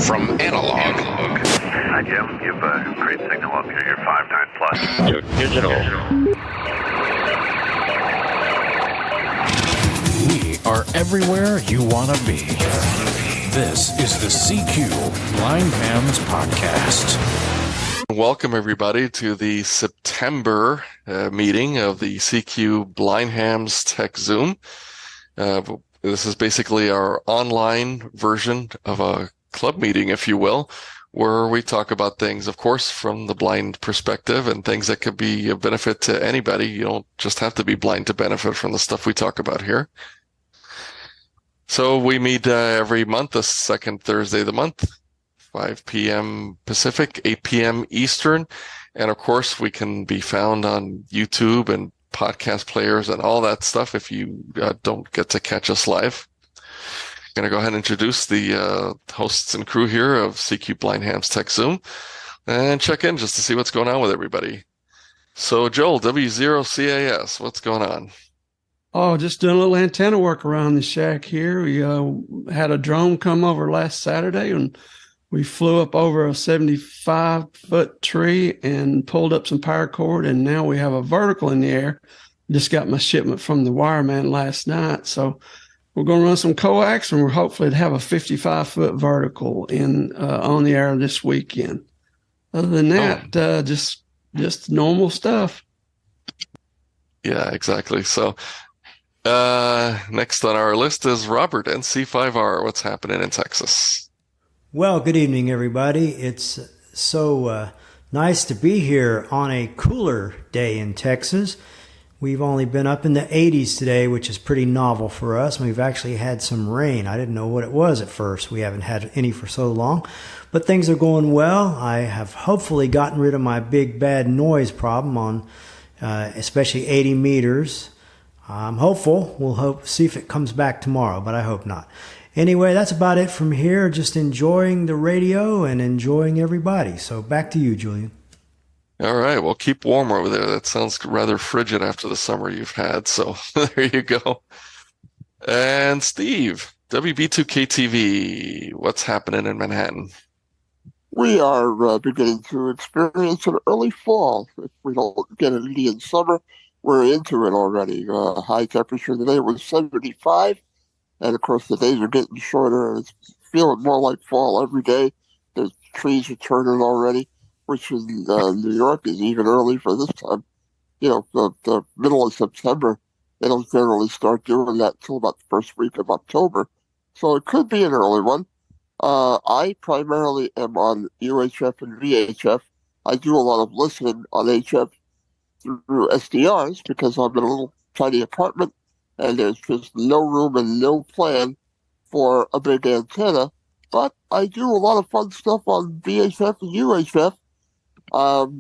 From analog. Hi, Jim. You've a great signal up here. You're 5.9 plus. You're digital. We are everywhere you want to be. This is the CQ Blind Hams Podcast. Welcome, everybody, to the September meeting of the CQ Blind Hams techzoom. This is basically our online version of a club meeting, if you will, where we talk about things, of course, from the blind perspective and things that could be a benefit to anybody. You don't just have to be blind to benefit from the stuff we talk about here. So we meet every month, the second Thursday of the month, 5 p.m. Pacific, 8 p.m. Eastern. And of course, we can be found on YouTube and podcast players and all that stuff if you don't get to catch us live. I'm going to go ahead and introduce the hosts and crew here of CQ Blind Hams techzoom and check in just to see what's going on with everybody. So, Joel, W0CAS, what's going on? Oh, just doing a little antenna work around the shack here. We had a drone come over last Saturday and we flew up over a 75-foot tree and pulled up some power cord, and now we have a vertical in the air. Just got my shipment from the wireman last night, so we're going to run some coax, and we're hopefully to have a 55-foot vertical in on the air this weekend. Other than that, just normal stuff. Yeah, exactly. So next on our list is Robert, NC5R. What's happening in Texas? Well, good evening, everybody. It's so nice to be here on a cooler day in Texas. We've only been up in the 80s today, which is pretty novel for us. We've actually had some rain. I didn't know what it was at first. We haven't had any for so long, but things are going well. I have hopefully gotten rid of my big bad noise problem on especially 80 meters. I'm hopeful. We'll see if it comes back tomorrow, but I hope not. Anyway, that's about it from here. Just enjoying the radio and enjoying everybody. So back to you, Julian. All right. Well, keep warm over there. That sounds rather frigid after the summer you've had. So there you go. And Steve, WB2KTV, what's happening in Manhattan? We are beginning to experience an early fall. If we don't get an Indian summer, we're into it already. High temperature today was 75. And, of course, the days are getting shorter, and it's feeling more like fall every day. The trees are turning already, which in New York is even early for this time. You know, the middle of September, they don't generally start doing that until about the first week of October. So it could be an early one. I primarily am on UHF and VHF. I do a lot of listening on HF through SDRs because I'm in a little tiny apartment. And there's just no room and no plan for a big antenna. But I do a lot of fun stuff on VHF and UHF. I'm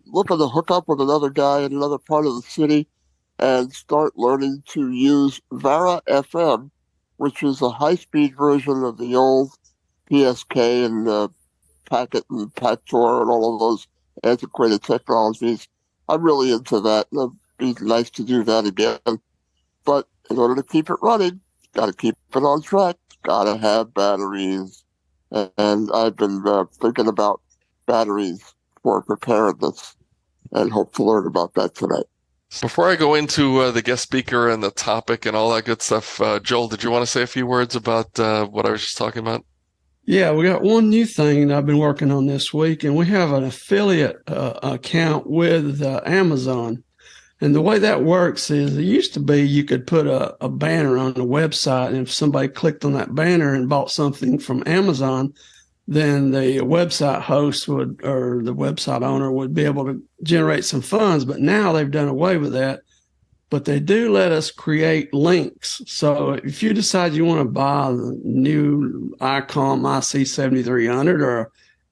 looking to hook up with another guy in another part of the city and start learning to use Vara FM, which is a high-speed version of the old PSK and Packet and Pactor and all of those antiquated technologies. I'm really into that. It'd be nice to do that again. But in order to keep it running, got to keep it on track, got to have batteries. And I've been thinking about batteries for preparedness and hope to learn about that tonight. Before I go into the guest speaker and the topic and all that good stuff, Joel, did you want to say a few words about what I was just talking about? Yeah, we got one new thing that I've been working on this week, and we have an affiliate account with Amazon. And the way that works is it used to be you could put a banner on the website, and if somebody clicked on that banner and bought something from Amazon, then the website host would, or the website owner would be able to generate some funds. But now they've done away with that. But they do let us create links. So if you decide you want to buy the new ICOM IC7300 or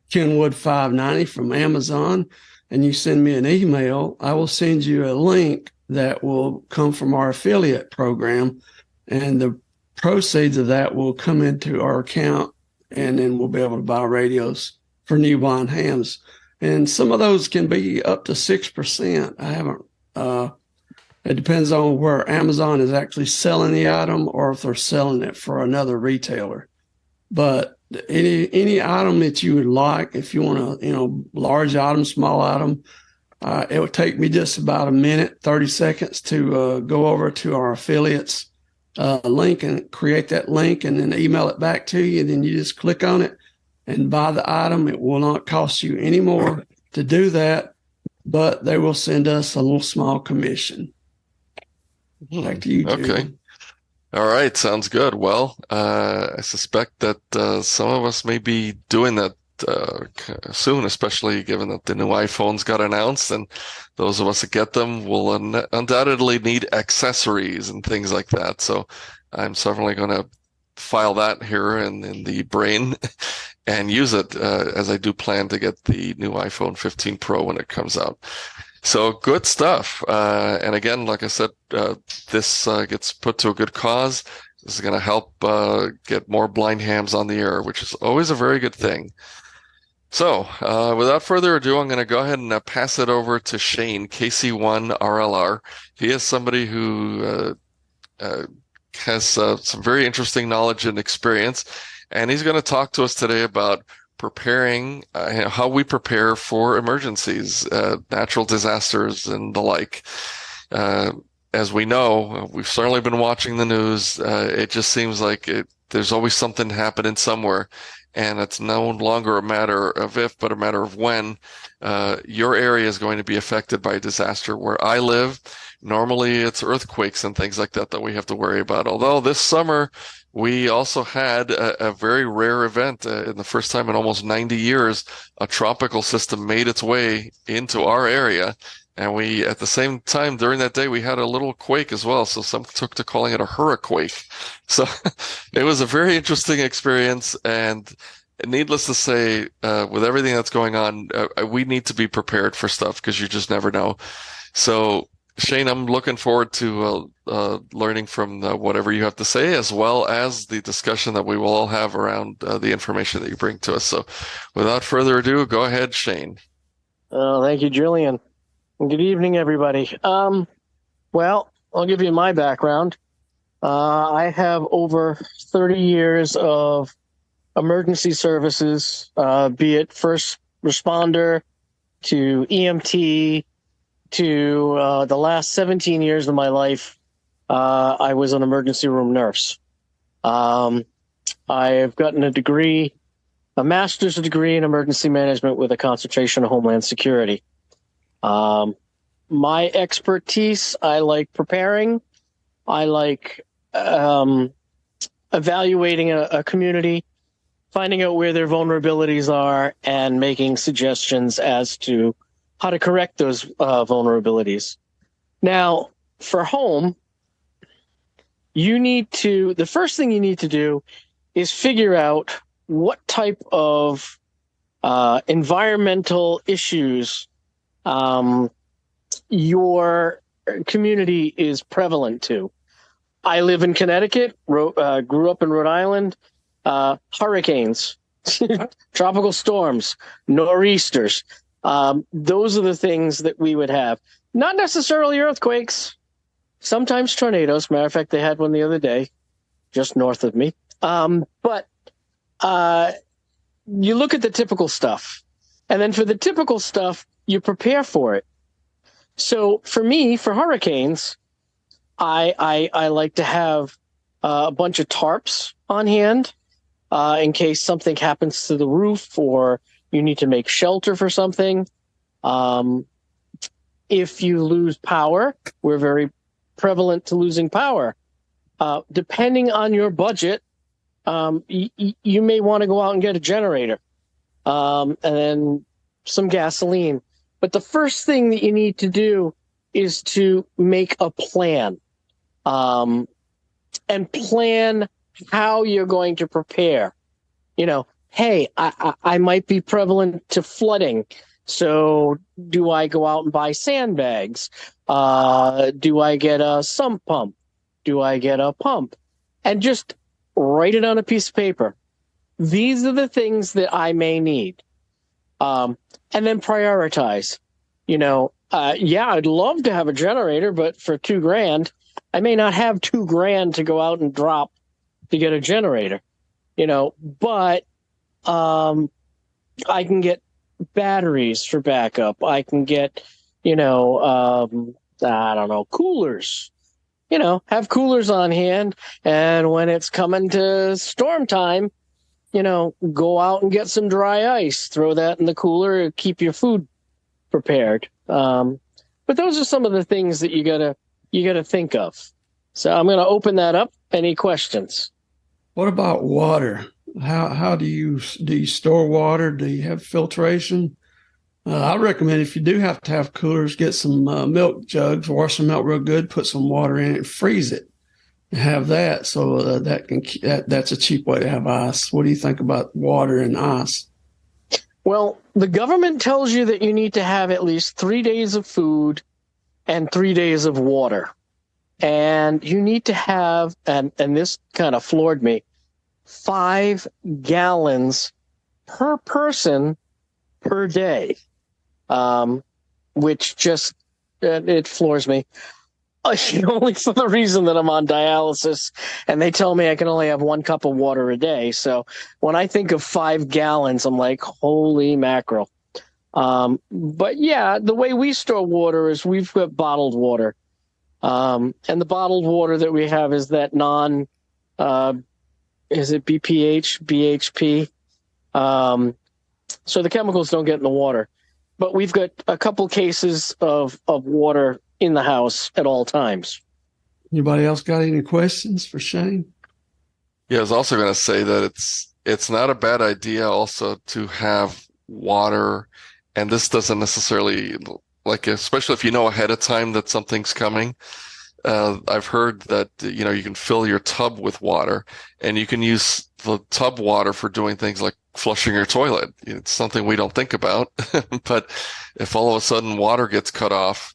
Kenwood 590 from Amazon, and you send me an email, I will send you a link that will come from our affiliate program, and the proceeds of that will come into our account, and then we'll be able to buy radios for new blind hams. And some of those can be up to 6%. I haven't, it depends on where Amazon is actually selling the item or if they're selling it for another retailer. But any item that you would like. If you want to, large item, small item, it would take me just about a minute, 30 seconds to go over to our affiliates link and create that link and then email it back to you. And then you just click on it and buy the item. It will not cost you any more to do that, but they will send us a little small commission. Back to you, Julie. Okay. All right. Sounds good. Well, I suspect that some of us may be doing that soon, especially given that the new iPhones got announced, and those of us that get them will undoubtedly need accessories and things like that. So I'm certainly going to file that here in the brain and use it as I do plan to get the new iPhone 15 Pro when it comes out. So good stuff. And again, like I said, this gets put to a good cause. This is going to help get more blind hams on the air, which is always a very good thing. So without further ado, I'm going to go ahead and pass it over to Shane KC1RLR. He is somebody who has some very interesting knowledge and experience, and he's going to talk to us today about preparing, how we prepare for emergencies, natural disasters, and the like. As we know, we've certainly been watching the news. It just seems like there's always something happening somewhere, and it's no longer a matter of if, but a matter of when your area is going to be affected by a disaster. Where I live, normally it's earthquakes and things like that we have to worry about. Although this summer, we also had a very rare event. In the first time in almost 90 years, a tropical system made its way into our area. And we, at the same time, during that day, we had a little quake as well. So some took to calling it a hurriquake. So it was a very interesting experience. And needless to say, with everything that's going on, we need to be prepared for stuff because you just never know. So Shane, I'm looking forward to learning from whatever you have to say, as well as the discussion that we will all have around the information that you bring to us. So without further ado, go ahead, Shane. Thank you, Julian. Good evening, everybody. Well, I'll give you my background. I have over 30 years of emergency services, be it first responder to EMT, to the last 17 years of my life, I was an emergency room nurse. I have gotten a degree, a master's degree in emergency management with a concentration in Homeland Security. My expertise, I like preparing. I like evaluating a community, finding out where their vulnerabilities are, and making suggestions as to how to correct those vulnerabilities. Now, for home, the first thing you need to do is figure out what type of environmental issues your community is prevalent to. I live in Connecticut, grew up in Rhode Island, hurricanes, tropical storms, nor'easters. Those are the things that we would have. Not necessarily earthquakes, sometimes tornadoes. Matter of fact, they had one the other day, just north of me. But you look at the typical stuff. And then for the typical stuff, you prepare for it. So for me, for hurricanes, I like to have a bunch of tarps on hand in case something happens to the roof or you need to make shelter for something. If you lose power, we're very prevalent to losing power. Depending on your budget, you may want to go out and get a generator and then some gasoline. But the first thing that you need to do is to make a plan and plan how you're going to prepare. You know, hey, I might be prevalent to flooding. So do I go out and buy sandbags? Do I get a sump pump? Do I get a pump? And just write it on a piece of paper. These are the things that I may need. And then prioritize. You know, I'd love to have a generator, but for $2,000, I may not have $2,000 to go out and drop to get a generator. You know, but I can get batteries for backup. I can get, I don't know, coolers. Have coolers on hand. And when it's coming to storm time, go out and get some dry ice, throw that in the cooler, keep your food prepared. But those are some of the things that you gotta think of. So I'm gonna open that up. Any questions? What about water? How do you store water? Do you have filtration? I recommend if you do have to have coolers, get some milk jugs, wash some milk real good, put some water in it, freeze it, and have that. So that's a cheap way to have ice. What do you think about water and ice? Well, the government tells you that you need to have at least 3 days of food and 3 days of water. And you need to have, and this kind of floored me, 5 gallons per person per day, which just, it floors me. Only for the reason that I'm on dialysis, and they tell me I can only have 1 cup of water a day. So when I think of 5 gallons, I'm like, holy mackerel. But yeah, the way we store water is we've got bottled water. And the bottled water that we have is that is it BPH, BHP? So the chemicals don't get in the water. But we've got a couple cases of water in the house at all times. Anybody else got any questions for Shane? Yeah, I was also going to say that it's not a bad idea also to have water, and this doesn't necessarily, like, especially if you know ahead of time that something's coming. I've heard that, you can fill your tub with water, and you can use the tub water for doing things like flushing your toilet. It's something we don't think about, but if all of a sudden water gets cut off,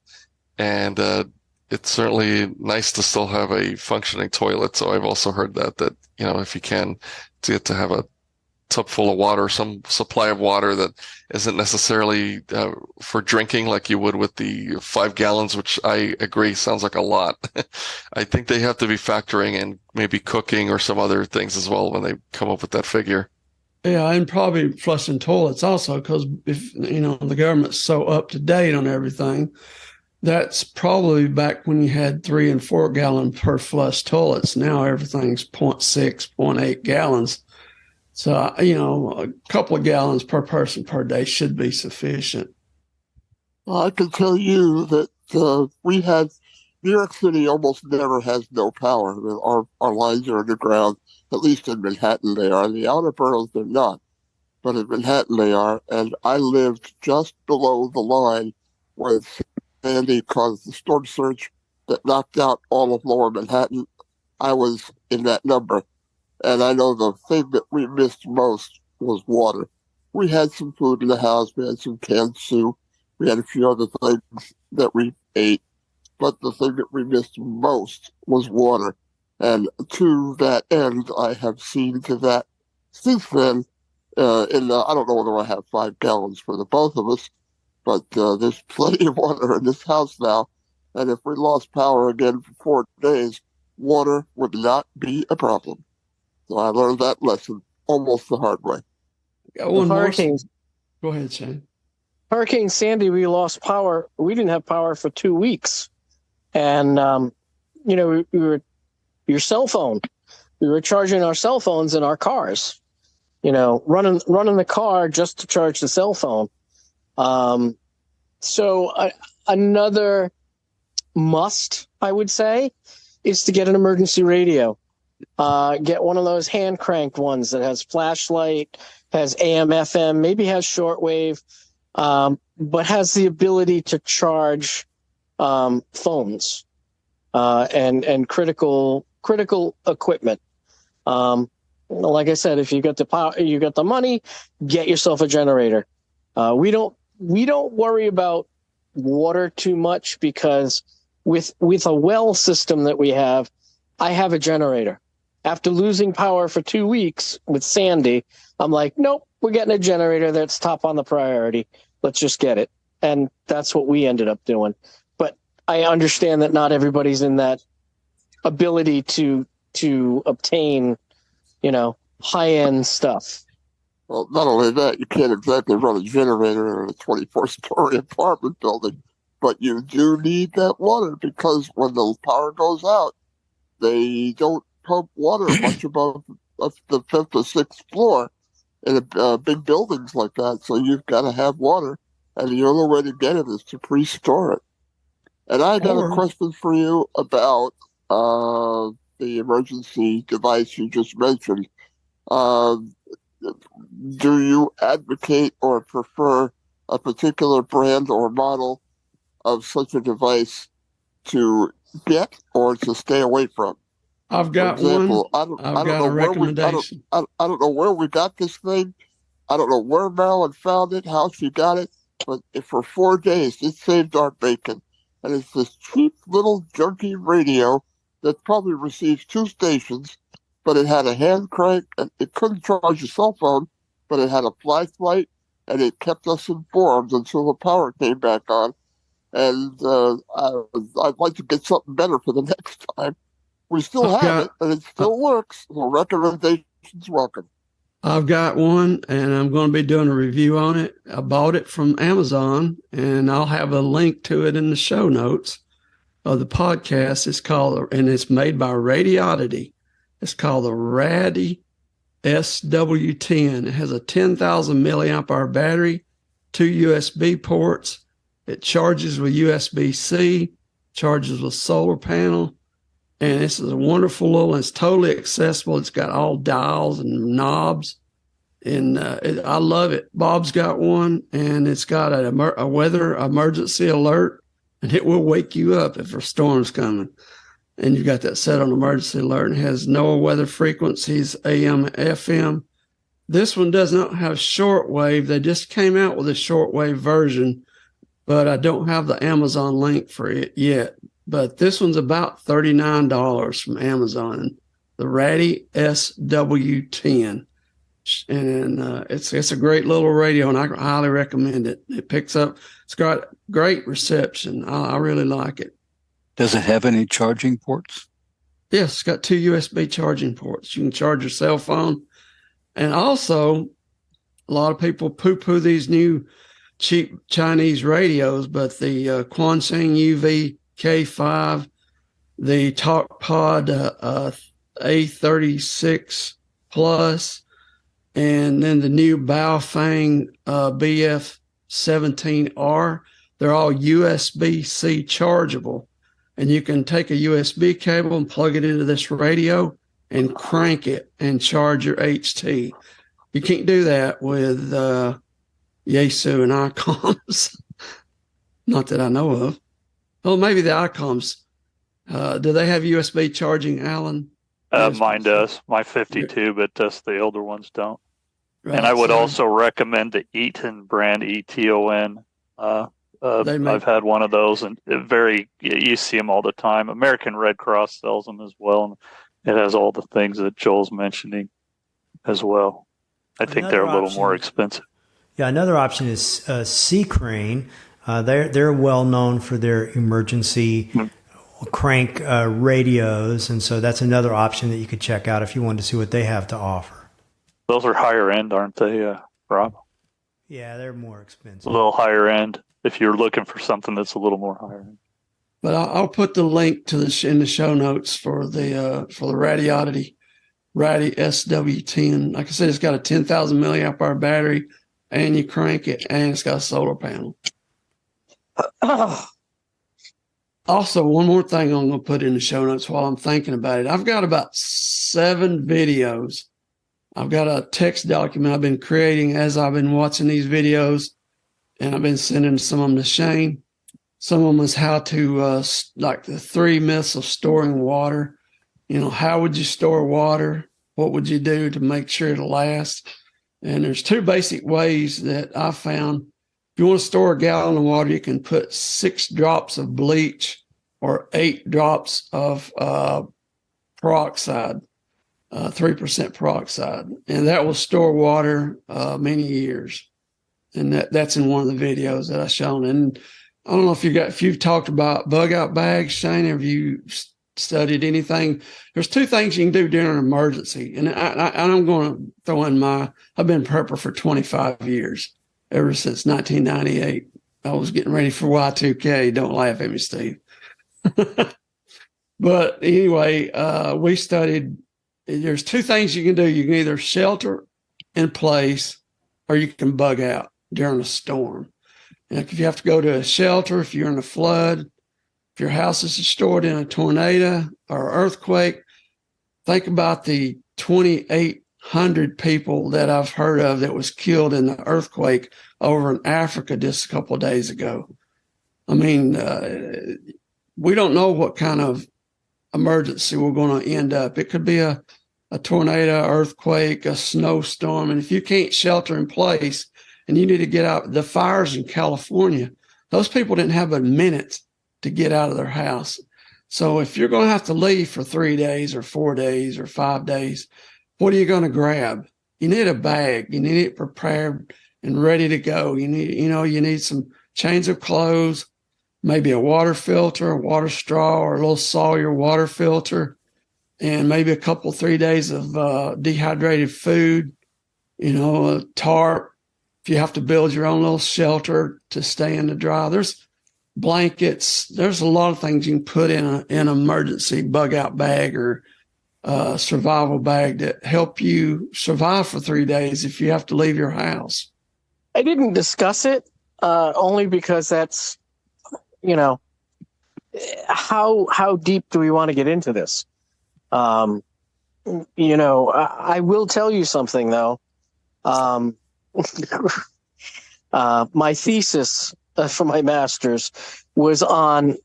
and it's certainly nice to still have a functioning toilet. So I've also heard that if you can, to get to have a tub full of water, some supply of water that isn't necessarily for drinking like you would with the 5 gallons, which I agree sounds like a lot. I think they have to be factoring in maybe cooking or some other things as well when they come up with that figure. Yeah, and probably flushing toilets also, because if the government's so up to date on everything, that's probably back when you had 3 and 4 gallon per flush toilets. Now everything's 0.6, 0.8 gallons. So, a couple of gallons per person per day should be sufficient. Well, I can tell you that New York City almost never has no power. I mean, our lines are underground, at least in Manhattan they are. The outer boroughs, they're not. But in Manhattan they are. And I lived just below the line where Sandy caused the storm surge that knocked out all of lower Manhattan. I was in that number. And I know the thing that we missed most was water. We had some food in the house. We had some canned soup. We had a few other things that we ate. But the thing that we missed most was water. And to that end, I have seen to that since then. I don't know whether I have 5 gallons for the both of us, but there's plenty of water in this house now. And if we lost power again for 4 days, water would not be a problem. So I learned that lesson almost the hard way. Got one more. Hurricanes. Go ahead, Shane. Hurricane Sandy, we lost power. We didn't have power for 2 weeks. And, we were your cell phone. We were charging our cell phones in our cars, running the car just to charge the cell phone. So another must, I would say, is to get an emergency radio. Get one of those hand cranked ones that has flashlight, has AM, FM, maybe has shortwave, but has the ability to charge phones and critical equipment. Like I said, if you got the power, you got the money, get yourself a generator. We don't worry about water too much because with a well system that we have, I have a generator. After losing power for 2 weeks with Sandy, I'm like, nope, we're getting a generator that's top on the priority. Let's just get it. And that's what we ended up doing. But I understand that not everybody's in that ability to obtain, high-end stuff. Well, not only that, you can't exactly run a generator in a 24-story apartment building, but you do need that water because when the power goes out, they don't pump water much above the fifth or sixth floor in big buildings like that. So you've got to have water, and the only way to get it is to pre-store it. And I got a Or question for you about the emergency device you just mentioned. Uh, do you advocate or prefer a particular brand or model of such a device to get or to stay away from? I've For got one. example, I've got a recommendation. I don't know where we got this thing. I don't know where Marilyn found it, how she got it, but for 4 days it saved our bacon. And it's this cheap little junky radio that probably receives 2 stations, but it had a hand crank and it couldn't charge a cell phone, but it had a flashlight and it kept us informed until the power came back on. And I'd like to get something better for the next time. We still I've have got- it, and it still works. So recommendations welcome. I've got one, and I'm going to be doing a review on it. I bought it from Amazon, and I'll have a link to it in the show notes of the podcast. It's called, and it's made by Radioddity. It's called the Raddy SW10. It has a 10,000 milliamp hour battery, 2 USB ports. It charges with USB-C, charges with solar panel. And this is a wonderful little, it's totally accessible. It's got all dials and knobs. And I love it. Bob's got one, and it's got a weather emergency alert, and it will wake you up if a storm's coming. And you've got that set on emergency alert, and it has no weather frequencies, AM, FM. This one does not have shortwave. They just came out with a shortwave version, but I don't have the Amazon link for it yet. But this one's about $39 from Amazon, the Raddy SW10. And it's a great little radio, and I highly recommend it. It picks up, it's got great reception. I really like it. Does it have any charging ports? Yes, it's got 2 USB charging ports. You can charge your cell phone. And also, a lot of people poo-poo these new cheap Chinese radios, but the Quansheng UV K5, the TalkPod A36 Plus, and then the new Baofeng BF17R. They're all USB-C chargeable, and you can take a USB cable and plug it into this radio and crank it and charge your HT. You can't do that with Yaesu and ICOMs. Not that I know of. Oh, maybe the ICOMs. Do they have USB charging, Alan? Mine does. My 52, but just the older ones don't. Right, and I would so also recommend the Eton brand, ETON. I've had one of those, and you see them all the time. American Red Cross sells them as well, and it has all the things that Joel's mentioning as well. I think they're a little more expensive. Yeah, another option is Sea Crane. They're well known for their emergency crank radios, and so that's another option that you could check out if you wanted to see what they have to offer. Those are higher end, aren't they, Rob? Yeah, they're more expensive. A little higher end if you're looking for something that's a little more higher end. But I'll put the link to in the show notes for the Radioddity Raddy SW10. Like I said, it's got a 10,000 milliamp hour battery, and you crank it, and it's got a solar panel. Also, one more thing I'm going to put in the show notes while I'm thinking about it. I've got about 7 videos. I've got a text document I've been creating as I've been watching these videos, and I've been sending some of them to Shane. Some of them is how to, like the 3 myths of storing water. You know, how would you store water? What would you do to make sure it'll last? And there's 2 basic ways that I found. If you want to store a gallon of water, you can put 6 drops of bleach or 8 drops of peroxide, 3% peroxide, and that will store water many years. And that's in one of the videos that I've shown. And I don't know if you've talked about bug out bags, Shane. Have you studied anything. There's two things you can do during an emergency. And I'm going to throw in I've been prepper for 25 years, ever since 1998. I was getting ready for Y2K. Don't laugh at me, Steve. But anyway, we studied, there's two things you can do. You can either shelter in place or you can bug out during a storm. And if you have to go to a shelter, if you're in a flood, if your house is destroyed in a tornado or earthquake, think about the 2,800 people that I've heard of that was killed in the earthquake over in Africa just a couple of days ago. I mean, we don't know what kind of emergency we're going to end up. It could be a tornado, earthquake, a snowstorm. And if you can't shelter in place and you need to get out, the fires in California, those people didn't have a minute to get out of their house. So if you're going to have to leave for 3 days or 4 days or 5 days, what are you going to grab? You need a bag. You need it prepared and ready to go. You need some change of clothes, maybe a water filter, a water straw, or a little Sawyer water filter, and maybe a couple, 3 days of dehydrated food, a tarp. If you have to build your own little shelter to stay in the dry, there's blankets. There's a lot of things you can put in an emergency bug out bag or survival bag that help you survive for 3 days if you have to leave your house. I didn't discuss it only because that's, how deep do we want to get into this? I will tell you something though. My thesis for my master's was on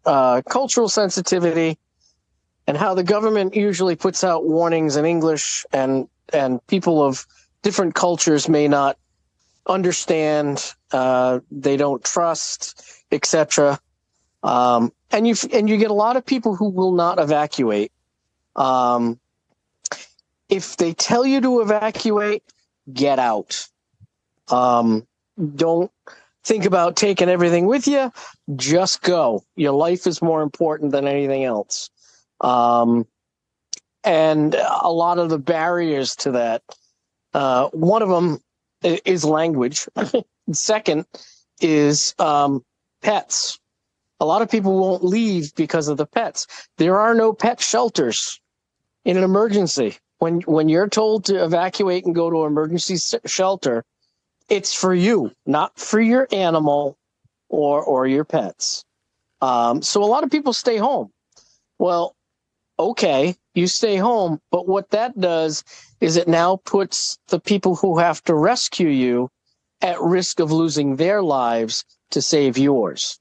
cultural sensitivity and how the government usually puts out warnings in English and people of different cultures may not understand, they don't trust, etc. And you get a lot of people who will not evacuate. If they tell you to evacuate, get out. Don't think about taking everything with you. Just go. Your life is more important than anything else. And a lot of the barriers to that, one of them is language. Second is pets. A lot of people won't leave because of the pets. There are no pet shelters in an emergency. When you're told to evacuate and go to an emergency shelter, it's for you, not for your animal or your pets. So a lot of people stay home. Well, okay, you stay home, but what that does is it now puts the people who have to rescue you at risk of losing their lives to save yours.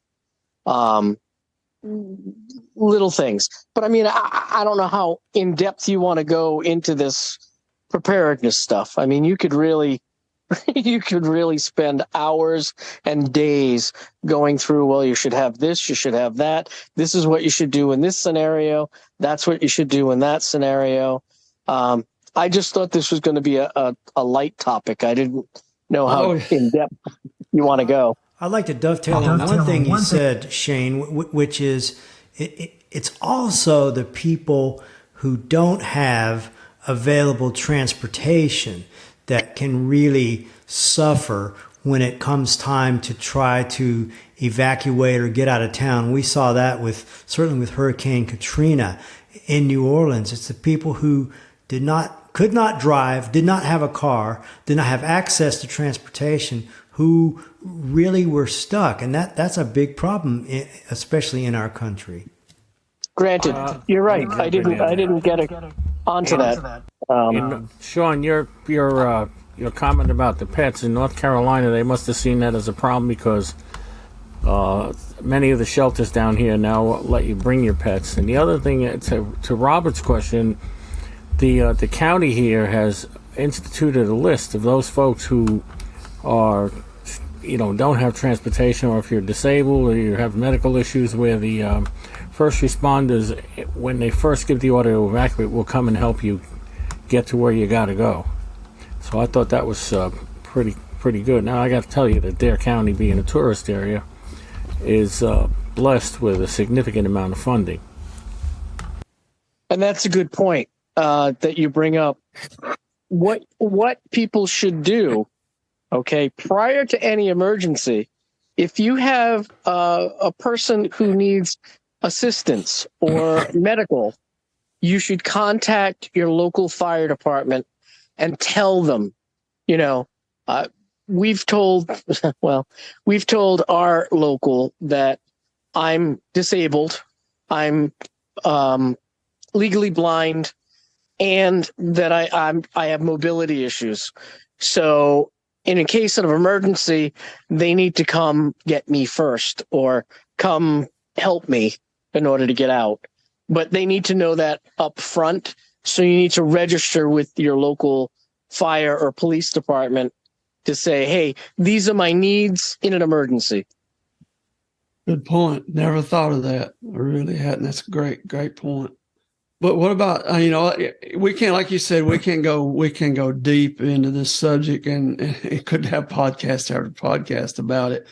Little things. But I mean, I don't know how in depth you want to go into this preparedness stuff. I mean, you could really spend hours and days going through, well, you should have this, you should have that. This is what you should do in this scenario. That's what you should do in that scenario. I just thought this was going to be a light topic. I didn't know how in depth you want to go. I'd like to dovetail on one thing you said, Shane, which is it's also the people who don't have available transportation that can really suffer when it comes time to try to evacuate or get out of town. We saw that certainly with Hurricane Katrina in New Orleans. It's the people who could not drive, did not have a car, did not have access to transportation, who really were stuck. And that's a big problem, especially in our country. Granted, you're right. I didn't get onto that. Sean, your comment about the pets in North Carolina, they must have seen that as a problem because many of the shelters down here now let you bring your pets. And the other thing, to Robert's question, the county here has instituted a list of those folks who are, don't have transportation, or if you're disabled or you have medical issues, where the first responders, when they first give the order to evacuate, will come and help you get to where you got to go. So I thought that was pretty good. Now I got to tell you that Dare County, being a tourist area, is blessed with a significant amount of funding. And that's a good point that you bring up. What people should do, okay, prior to any emergency, if you have a person who needs assistance or medical, you should contact your local fire department and tell them, we've told our local that I'm disabled, I'm legally blind, and that I have mobility issues. So in a case of emergency, they need to come get me first or come help me in order to get out. But they need to know that up front. So you need to register with your local fire or police department to say, hey, these are my needs in an emergency. Good point. Never thought of that. I really hadn't. That's a great point. But what about, we can't, like you said, we can go deep into this subject and it could have podcast after podcast about it.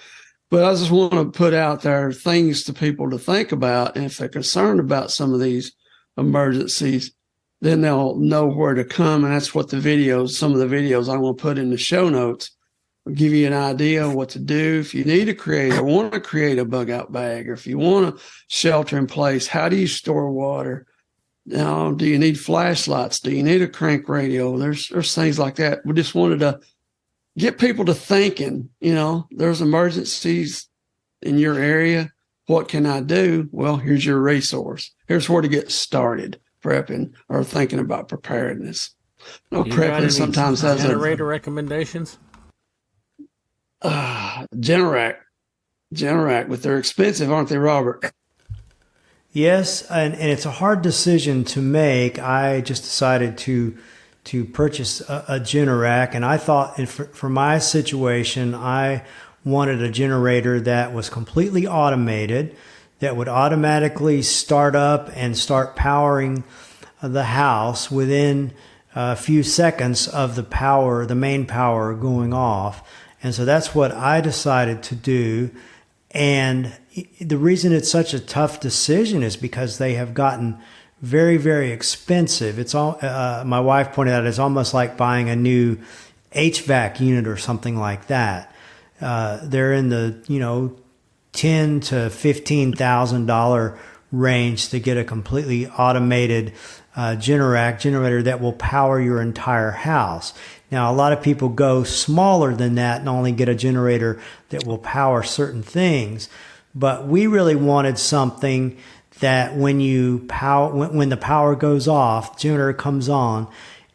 But I just want to put out there things to people to think about. And if they're concerned about some of these emergencies, then they'll know where to come. And that's what some of the videos I'm going to put in the show notes will give you an idea of what to do. If you need to want to create a bug out bag, or if you want to shelter in place, how do you store water? Now, do you need flashlights? Do you need a crank radio? There's things like that. We just wanted to get people to thinking, there's emergencies in your area. What can I do? Well, here's your resource. Here's where to get started prepping or thinking about preparedness. Prepping sometimes has generator recommendations. Generac, but they're expensive, aren't they, Robert? Yes, and it's a hard decision to make. I just decided to purchase a Generac, and I thought for my situation, I wanted a generator that was completely automated, that would automatically start up and start powering the house within a few seconds of the main power going off. And so that's what I decided to do. And the reason it's such a tough decision is because they have gotten very, very expensive. It's all, my wife pointed out, it's almost like buying a new HVAC unit or something like that. They're in the, $10,000 to $15,000 range to get a completely automated generator that will power your entire house. Now, a lot of people go smaller than that and only get a generator that will power certain things. But we really wanted something that when the power goes off, generator comes on,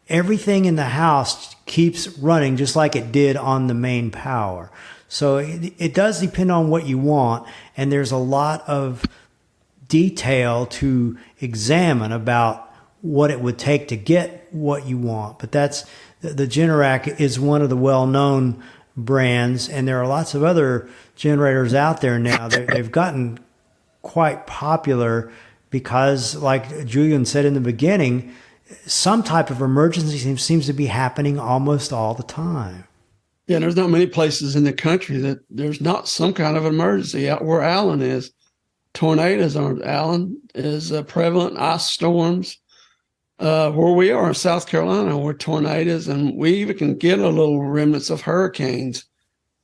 everything in the house keeps running just like it did on the main power. So it does depend on what you want, and there's a lot of detail to examine about what it would take to get what you want. But the Generac is one of the well-known brands, and there are lots of other generators out there now. They've gotten quite popular because, like Julian said in the beginning, some type of emergency seems to be happening almost all the time. Yeah, there's not many places in the country that there's not some kind of emergency. Out where Allen is, tornadoes aren't. Allen is prevalent, ice storms. Where we are in South Carolina, we're tornadoes, and we even can get a little remnants of hurricanes.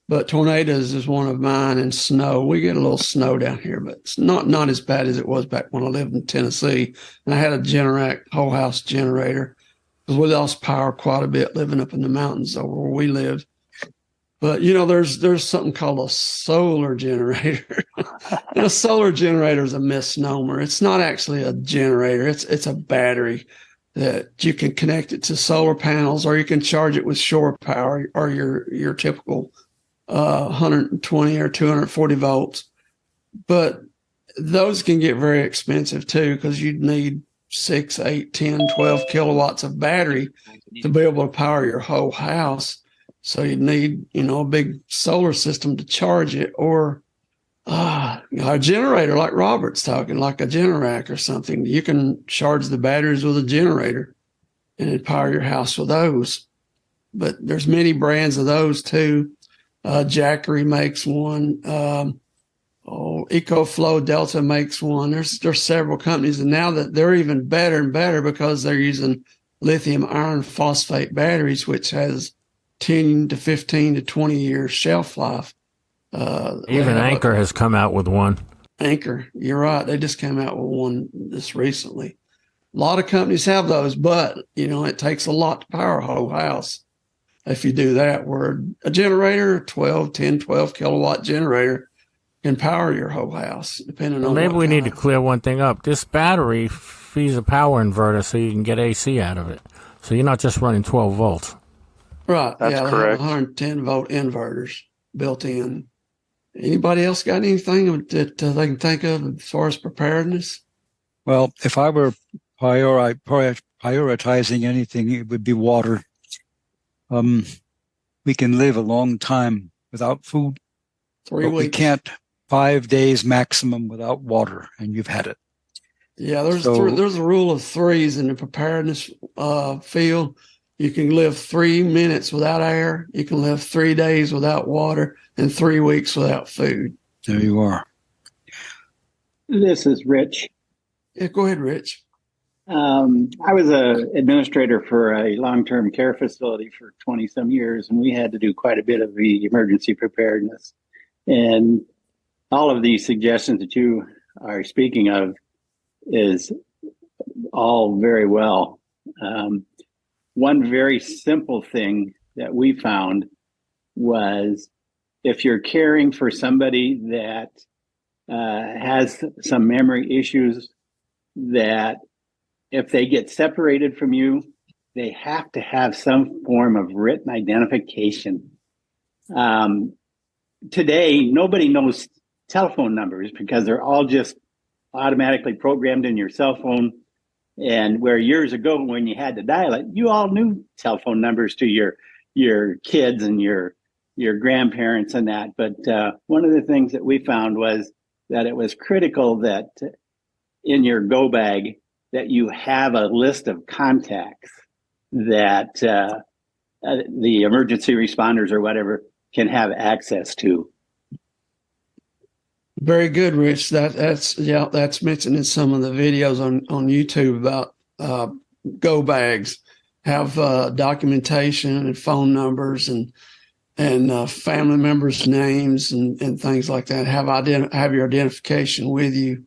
But tornadoes is one of mine, and snow. We get a little snow down here, but it's not as bad as it was back when I lived in Tennessee. And I had a Generac whole house generator because we lost power quite a bit living up in the mountains over where we lived. But, there's something called a solar generator. And a solar generator is a misnomer. It's not actually a generator. It's a battery that you can connect it to solar panels, or you can charge it with shore power or your typical 120 or 240 volts. But those can get very expensive too, because you'd need 6, 8, 10, 12 kilowatts of battery to be able to power your whole house. So you'd need, a big solar system to charge it, or a generator like Robert's talking, like a Generac or something. You can charge the batteries with a generator and it'd power your house with those. But there's many brands of those too. Jackery makes one. EcoFlow Delta makes one. There's several companies, and now that they're even better and better because they're using lithium iron phosphate batteries, which has 10 to 15 to 20 years shelf life. Even Anchor has come out with one. Anchor, you're right. They just came out with one this recently. A lot of companies have those, but it takes a lot to power a whole house. If you do that, where a generator, 12 kilowatt generator can power your whole house, depending on. Maybe we need to clear one thing up. This battery feeds a power inverter so you can get AC out of it. So you're not just running 12 volts. Right. That's correct. They have 110 volt inverters built in. Anybody else got anything that they can think of as far as preparedness? Well, if I were prioritizing anything, it would be water. We can live a long time without food. 3 weeks. We can't 5 days maximum without water, and you've had it. Yeah, there's a rule of threes in the preparedness field. You can live 3 minutes without air. You can live 3 days without water and 3 weeks without food. There you are. This is Rich. Yeah, go ahead, Rich. I was an administrator for a long-term care facility for 20-some years, and we had to do quite a bit of the emergency preparedness. And all of these suggestions that you are speaking of is all very well. One very simple thing that we found was if you're caring for somebody that has some memory issues, that if they get separated from you, they have to have some form of written identification. Today, nobody knows telephone numbers because they're all just automatically programmed in your cell phone. And where years ago, when you had to dial it, you all knew telephone numbers to your kids and your grandparents and that. But one of the things that we found was that it was critical that in your go bag that you have a list of contacts that the emergency responders or whatever can have access to. Very good, Rich. That's mentioned in some of the videos on YouTube about go bags. Have documentation and phone numbers and family members' names and things like that. Have your identification with you.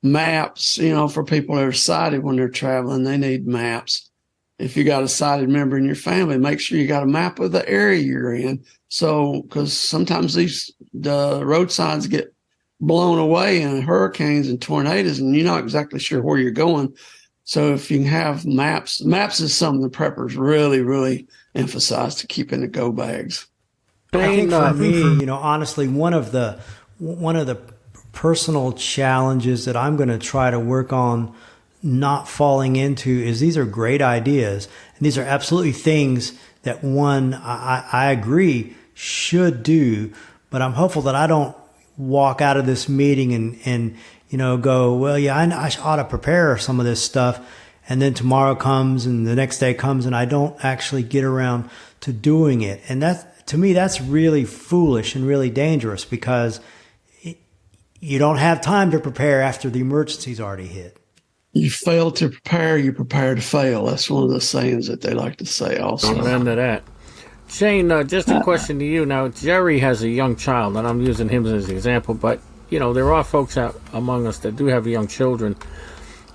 Maps, for people that are sighted when they're traveling, they need maps. If you got a sighted member in your family, make sure you got a map of the area you're in. So, because sometimes the road signs get blown away in hurricanes and tornadoes, and you're not exactly sure where you're going. So, if you can have maps is something the preppers really, really emphasize to keep in the go bags. I think for me, honestly, one of the personal challenges that I'm going to try to work on not falling into is these are great ideas, and these are absolutely things that I agree should do, but I'm hopeful that I don't walk out of this meeting and go, well, yeah, I ought to prepare some of this stuff, and then tomorrow comes and the next day comes and I don't actually get around to doing it. And to me, that's really foolish and really dangerous, because you don't have time to prepare after the emergency's already hit. You fail to prepare, you prepare to fail. That's one of the sayings that they like to say also. Amen to that. Shane, just a question to you. Now, Jerry has a young child, and I'm using him as an example, but, there are folks out among us that do have young children.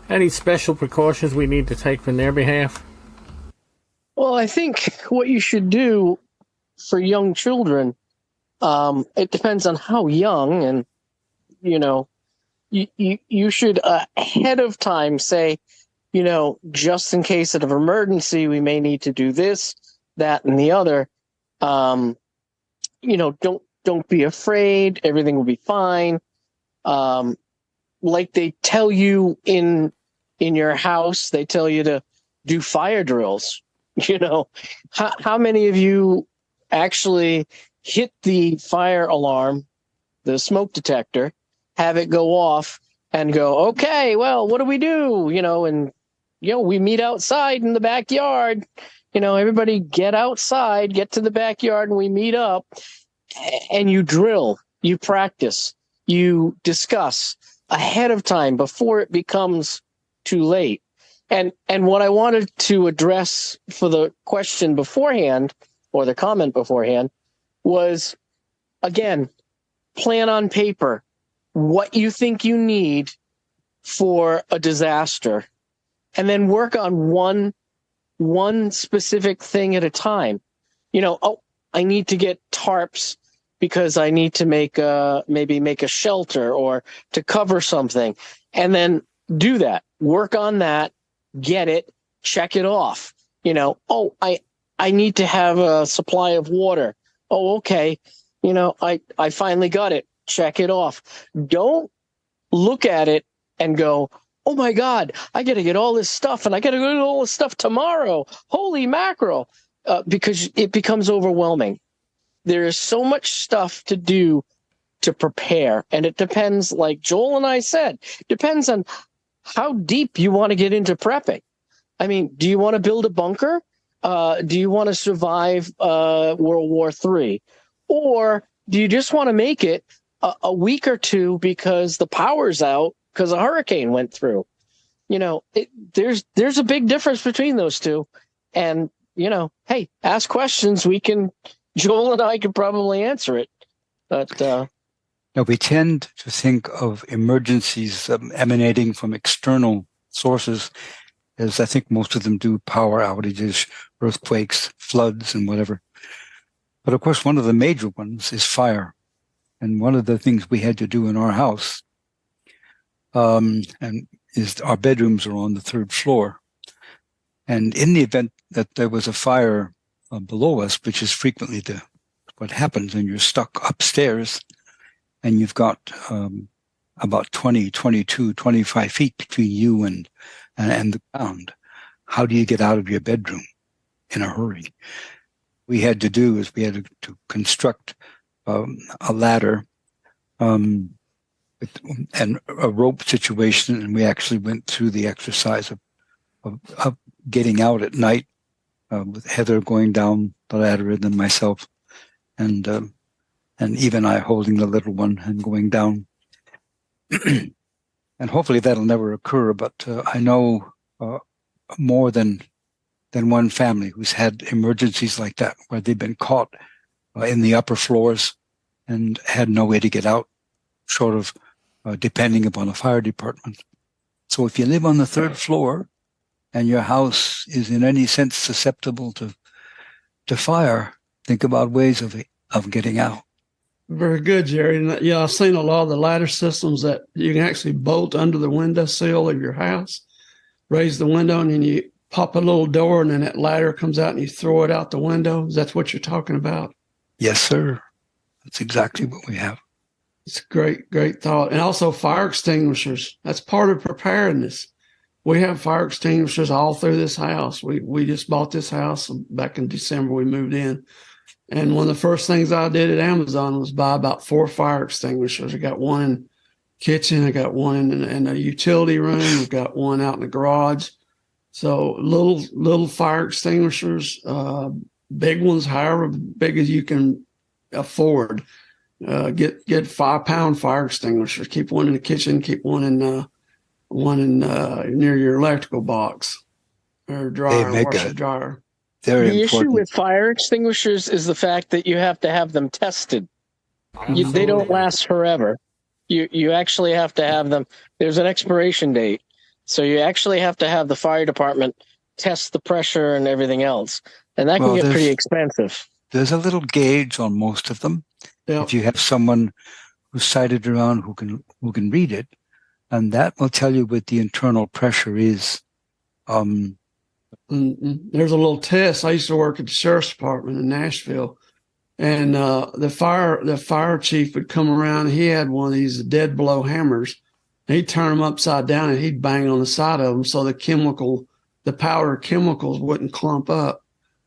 Any special precautions we need to take from their behalf? Well, I think what you should do for young children, it depends on how young, and you should ahead of time say, just in case of an emergency, we may need to do this, that, and the other. Don't be afraid. Everything will be fine. Like they tell you in your house, they tell you to do fire drills. How many of you actually hit the fire alarm, the smoke detector, have it go off and go, okay, well, what do we do? We meet outside in the backyard. Everybody get outside, get to the backyard, and we meet up, and you drill, you practice. you discuss ahead of time before it becomes too late. And what I wanted to address for the question beforehand, or the comment beforehand, was, again, plan on paper what you think you need for a disaster, and then work on one specific thing at a time. I need to get tarps because I need to make a shelter or to cover something, and then do that. Work on that, get it, check it off. I need to have a supply of water. Oh, okay. I finally got it. Check it off. Don't look at it and go, oh my God, I got to get all this stuff, and I got to get all this stuff tomorrow. Holy mackerel. Because it becomes overwhelming. There is so much stuff to do to prepare. And it depends, like Joel and I said, depends on how deep you want to get into prepping. I mean, do you want to build a bunker? Do you want to survive World War III? Or do you just want to make it a week or two because the power's out because a hurricane went through? There's a big difference between those two. And, hey, ask questions. Joel and I can probably answer it. But now, we tend to think of emergencies emanating from external sources, as I think most of them do: power outages, earthquakes, floods, and whatever. But of course, one of the major ones is fire. And one of the things we had to do in our house is our bedrooms are on the third floor. And in the event that there was a fire below us, which is frequently what happens when you're stuck upstairs and you've got about 20, 22, 25 feet between you and the ground, how do you get out of your bedroom in a hurry? We had to construct a ladder and a rope situation, and we actually went through the exercise of getting out at night, with Heather going down the ladder and then myself, and even I holding the little one and going down. And hopefully that'll never occur, but I know more than one family who's had emergencies like that, where they've been caught in the upper floors and had no way to get out, short of depending upon a fire department. So if you live on the third floor and your house is in any sense susceptible to fire, think about ways of getting out. Very good, Jerry. And I've seen a lot of the ladder systems that you can actually bolt under the windowsill of your house, raise the window, and then you pop a little door, and then that ladder comes out and you throw it out the window. That's what you're talking about? Yes, sir. That's exactly what we have. It's a great thought. And also fire extinguishers. That's part of preparedness. We have fire extinguishers all through this house. We just bought this house back in December. We moved in. And one of the first things I did at Amazon was buy about 4 fire extinguishers. I got one in the kitchen. I got one in a utility room. We've got one out in the garage. So little fire extinguishers, big ones, however big as you can afford. Get 5-pound fire extinguishers. Keep one in the kitchen. Keep one in near your electrical box or dryer, washer dryer. The issue with fire extinguishers is the fact that you have to have them tested. They don't last forever. You actually have to have them. There's an expiration date. So you actually have to have the fire department test the pressure and everything else. And that can get pretty expensive. There's a little gauge on most of them. Yeah. If you have someone who's sighted around who can read it, and that will tell you what the internal pressure is. There's a little test. I used to work at the sheriff's department in Nashville, and the fire chief would come around. He had one of these dead blow hammers. He'd turn them upside down and he'd bang on the side of them so the powder chemicals wouldn't clump up.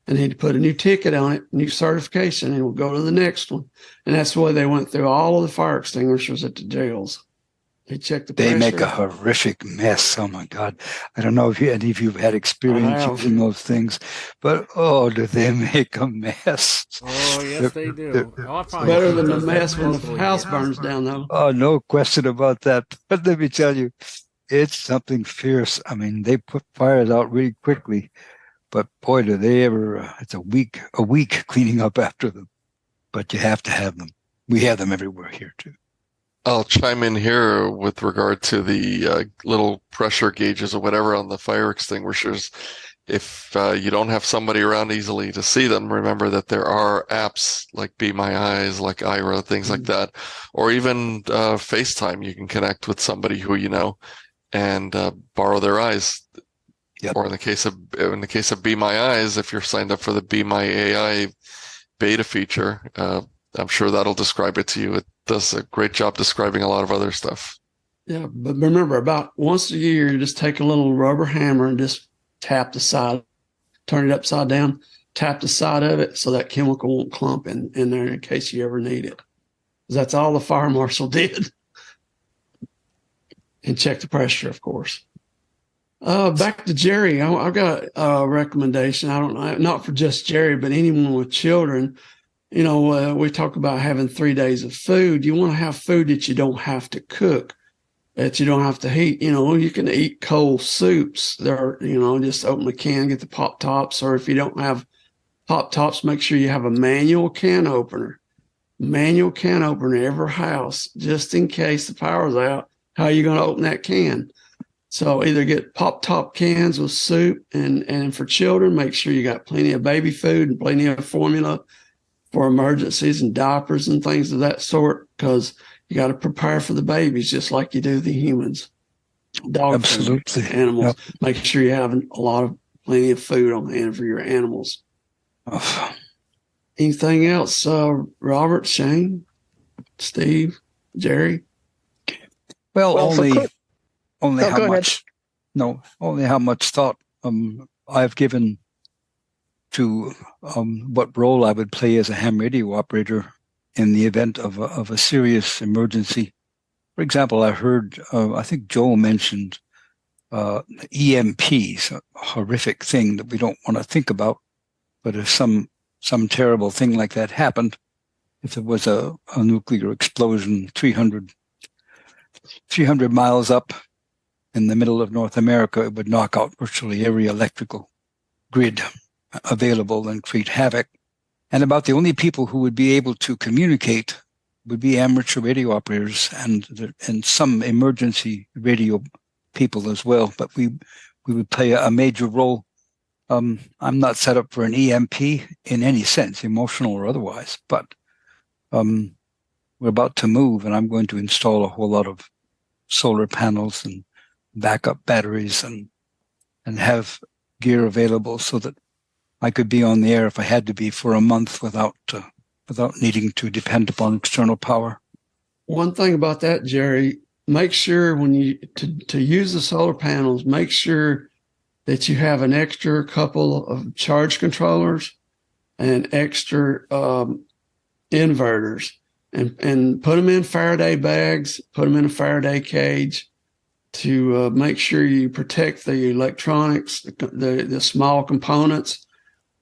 And he'd put a new ticket on it, new certification, and we'll go to the next one. And that's the way they went through all of the fire extinguishers at the jails. They check the They pressure. make a horrific mess. Oh my God. I don't know if any of you have had experience using those things, but oh, do they make a mess? Oh, yes, they do. Better than the mess when the house burns down, though. Oh, no question about that. But let me tell you, it's something fierce. I mean, they put fires out really quickly, but boy, do they ever, it's a week cleaning up after them. But you have to have them. We have them everywhere here, too. I'll chime in here with regard to the little pressure gauges or whatever on the fire extinguishers. If you don't have somebody around easily to see them, remember that there are apps like Be My Eyes, like Ira, things like that, or even FaceTime. You can connect with somebody who you know and borrow their eyes. Yep. Or in the case of Be My Eyes, if you're signed up for the Be My AI beta feature, I'm sure that'll describe it to you. It does a great job describing a lot of other stuff. Yeah, but remember, about once a year, you just take a little rubber hammer and just tap the side, turn it upside down, tap the side of it so that chemical won't clump in there in case you ever need it. That's all the fire marshal did. And check the pressure, of course. Back to Jerry. I've got a recommendation. I don't know, not for just Jerry, but anyone with children. You know, we talk about having 3 days of food. You want to have food that you don't have to cook, that you don't have to heat. You know, you can eat cold soups. Just open a can, get the Pop Tops, or if you don't have Pop Tops, make sure you have a manual can opener. Manual can opener in every house, just in case the power's out. How are you going to open that can? So either get Pop Top cans with soup, and for children, make sure you got plenty of baby food and plenty of formula for emergencies and diapers and things of that sort, because you got to prepare for the babies just like you do the humans. Dog Absolutely. Food, animals. Yep. Make sure you have plenty of food on hand for your animals. Oh. Anything else, Robert, Shane, Steve, Jerry? Well, only go ahead. how much thought I've given to what role I would play as a ham radio operator in the event of a serious emergency. For example, I heard, I think Joe mentioned EMPs, a horrific thing that we don't want to think about. But if some terrible thing like that happened, if there was a nuclear explosion 300 miles up in the middle of North America, it would knock out virtually every electrical grid available and create havoc. And about the only people who would be able to communicate would be amateur radio operators and some emergency radio people as well. But we would play a major role. I'm not set up for an EMP in any sense, emotional or otherwise, but we're about to move, and I'm going to install a whole lot of solar panels and backup batteries and have gear available so that I could be on the air if I had to be for a month without needing to depend upon external power. One thing about that, Jerry, make sure when you to use the solar panels, make sure that you have an extra couple of charge controllers and extra inverters, and put them in Faraday bags, put them in a Faraday cage to make sure you protect the electronics, the small components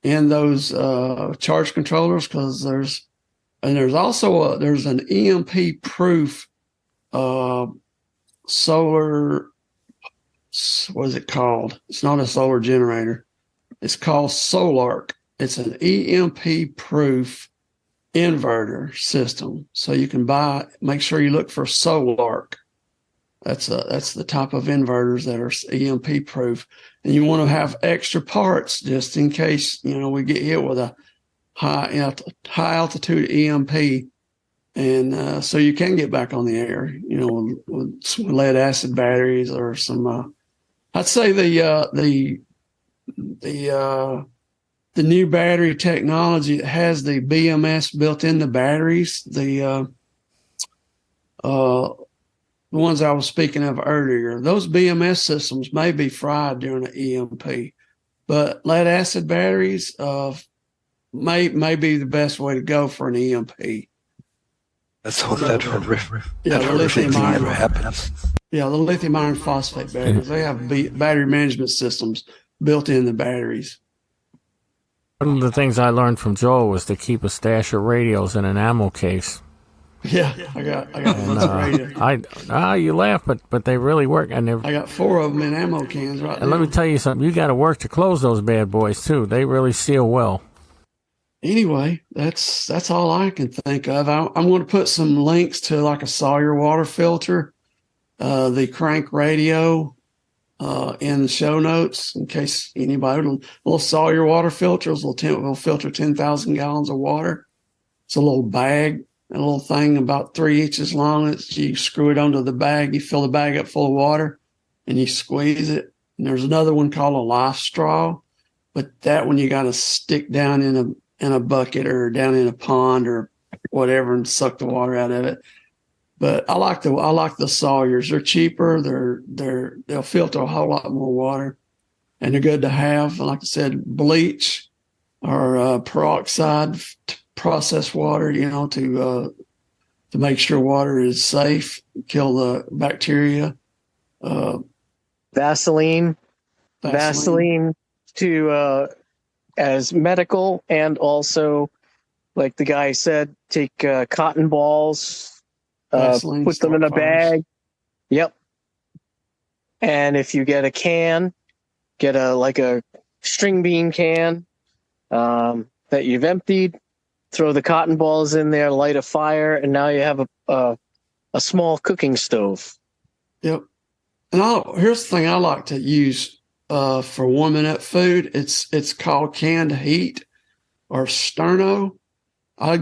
in those charge controllers, because there's also an EMP proof solar, what is it called? It's not a solar generator. It's called Solarc. It's an EMP proof inverter system. So you can make sure you look for Solarc. That's the type of inverters that are EMP proof. And you want to have extra parts just in case, we get hit with a high altitude EMP. And so you can get back on the air, with some lead acid batteries or some, I'd say the new battery technology that has the BMS built in the batteries, the ones I was speaking of earlier, those BMS systems may be fried during an EMP, but lead acid batteries may be the best way to go for an EMP. Let's hope that horrific lithium thing iron never happens. Yeah, the lithium iron phosphate batteries. They have battery management systems built in the batteries. One of the things I learned from Joel was to keep a stash of radios in an ammo case. Yeah, I got a bunch of radios. You laugh, but they really work. And I got 4 of them in ammo cans right now. And let me tell you something. You got to work to close those bad boys too. They really seal well. Anyway, that's all I can think of. I'm going to put some links to like a Sawyer water filter, the crank radio, in the show notes in case anybody. Little Sawyer water filters will filter 10,000 gallons of water. It's a little bag, a little thing about 3 inches long. You screw it onto the bag. You fill the bag up full of water, and you squeeze it. And there's another one called a life straw, but that one you got to stick down in a bucket or down in a pond or whatever and suck the water out of it. But I like the Sawyers. They're cheaper. They'll filter a whole lot more water, and they're good to have. Like I said, bleach or peroxide, processed water. To make sure water is safe, kill the bacteria. Vaseline to as medical, and also, like the guy said, take cotton balls. Put them in a bag. Yep. And if you get a can, get a string bean can that you've emptied, throw the cotton balls in there, light a fire, and now you have a small cooking stove. Yep. And here's the thing I like to use for warming up food. It's called canned heat or sterno. I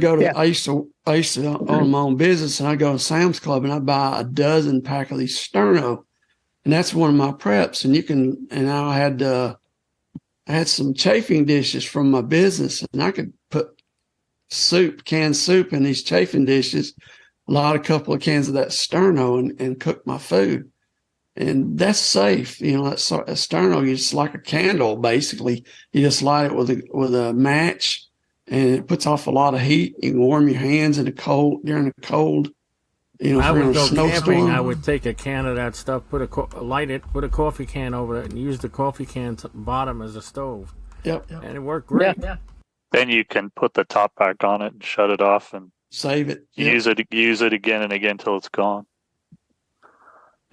used to own my own business, and I go to Sam's Club and I buy a dozen pack of these sterno, and that's one of my preps. And I had some chafing dishes from my business, and I could put canned soup in these chafing dishes, a couple of cans of that sterno, and cook my food. And that's safe. That's a sterno. You just like a candle, basically. You just light it with a match, and it puts off a lot of heat. You can warm your hands during the cold. I would go camping. I would take a can of that stuff, light it, put a coffee can over it, and use the coffee can bottom as a stove. Yep. And it worked great. Yeah. Then you can put the top back on it and shut it off and save it. Use it again and again till it's gone.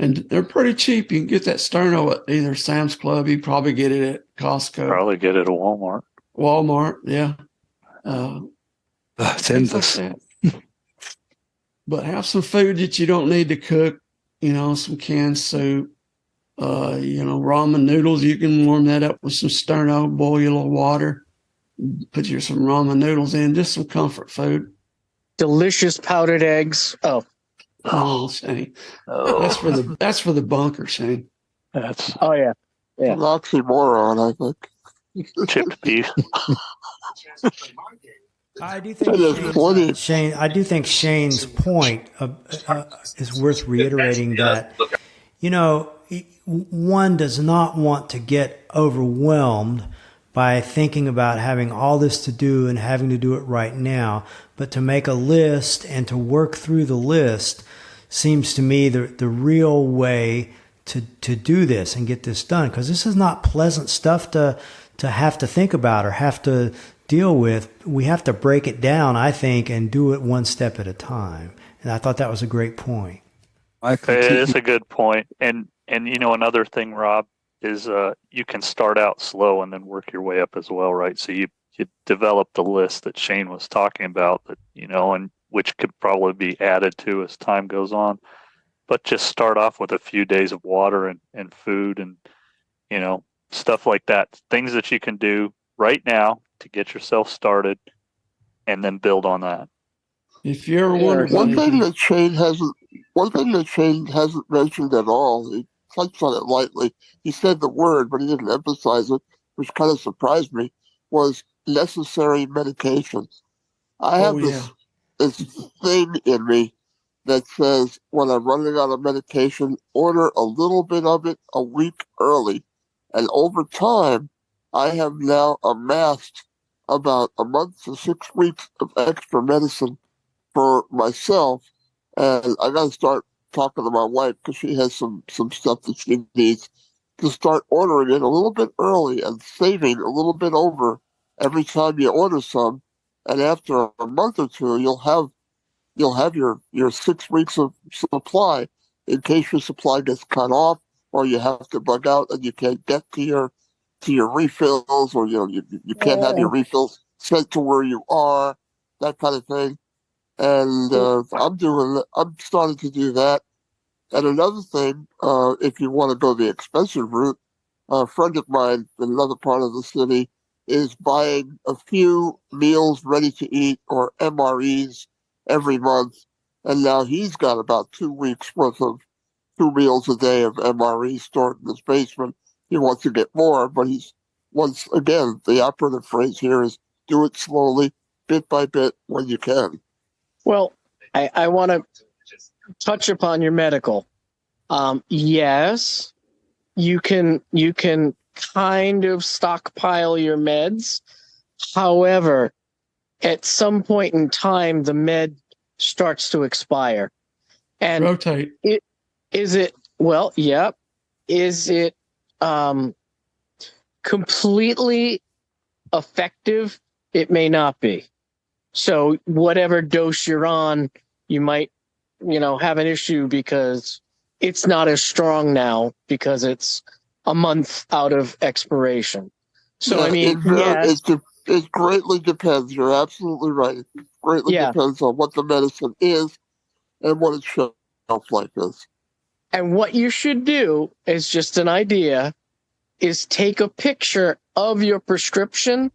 And they're pretty cheap. You can get that sterno at either Sam's Club. You probably get it at Costco. Probably get it at Walmart. Yeah. It's endless. But have some food that you don't need to cook. Some canned soup. Ramen noodles. You can warm that up with some sterno. Boil your little water. Put some ramen noodles in. Just some comfort food. Delicious powdered eggs. Oh, Shane. That's for the bunker, Shane. Yeah. An oxymoron, I think. Chipped beef. I do think Shane's point is worth reiterating that, one does not want to get overwhelmed by thinking about having all this to do and having to do it right now, but to make a list and to work through the list seems to me the real way to do this and get this done, because this is not pleasant stuff to have to think about or have to deal with. We have to break it down, I think, and do it one step at a time. And I thought that was a great point. It is a good point. And another thing, Rob, is you can start out slow and then work your way up as well, right? So you develop the list that Shane was talking about, that and which could probably be added to as time goes on. But just start off with a few days of water and food and stuff like that. Things that you can do right now to get yourself started, and then build on that. If you ever wonder, one thing that Shane hasn't mentioned at all, he touched on it lightly. He said the word, but he didn't emphasize it, which kind of surprised me, was necessary medication. I have this thing in me that says when I'm running out of medication, order a little bit of it a week early. And over time, I have now amassed about a month to 6 weeks of extra medicine for myself, and I got to start talking to my wife because she has some stuff that she needs to start ordering it a little bit early and saving a little bit over every time you order some. And after a month or two, you'll have your 6 weeks of supply in case your supply gets cut off or you have to bug out and you can't get to your refills, or you can't have your refills sent to where you are, that kind of thing. And I'm starting to do that. And another thing, if you want to go the expensive route, a friend of mine in another part of the city is buying a few meals ready to eat, or MREs, every month. And now he's got about 2 weeks worth of 2 meals a day of MRE stored in his basement. He wants to get more, but once again, the operative phrase here is do it slowly, bit by bit, when you can. Well, I want to touch upon your medical. Yes, you can kind of stockpile your meds. However, at some point in time, the med starts to expire. And rotate. Is it completely effective? It may not be. So whatever dose you're on, you might, have an issue because it's not as strong now because it's a month out of expiration. So, it greatly depends. You're absolutely right. It greatly depends on what the medicine is and what its shelf life is. And what you should do is just an idea is take a picture of your prescription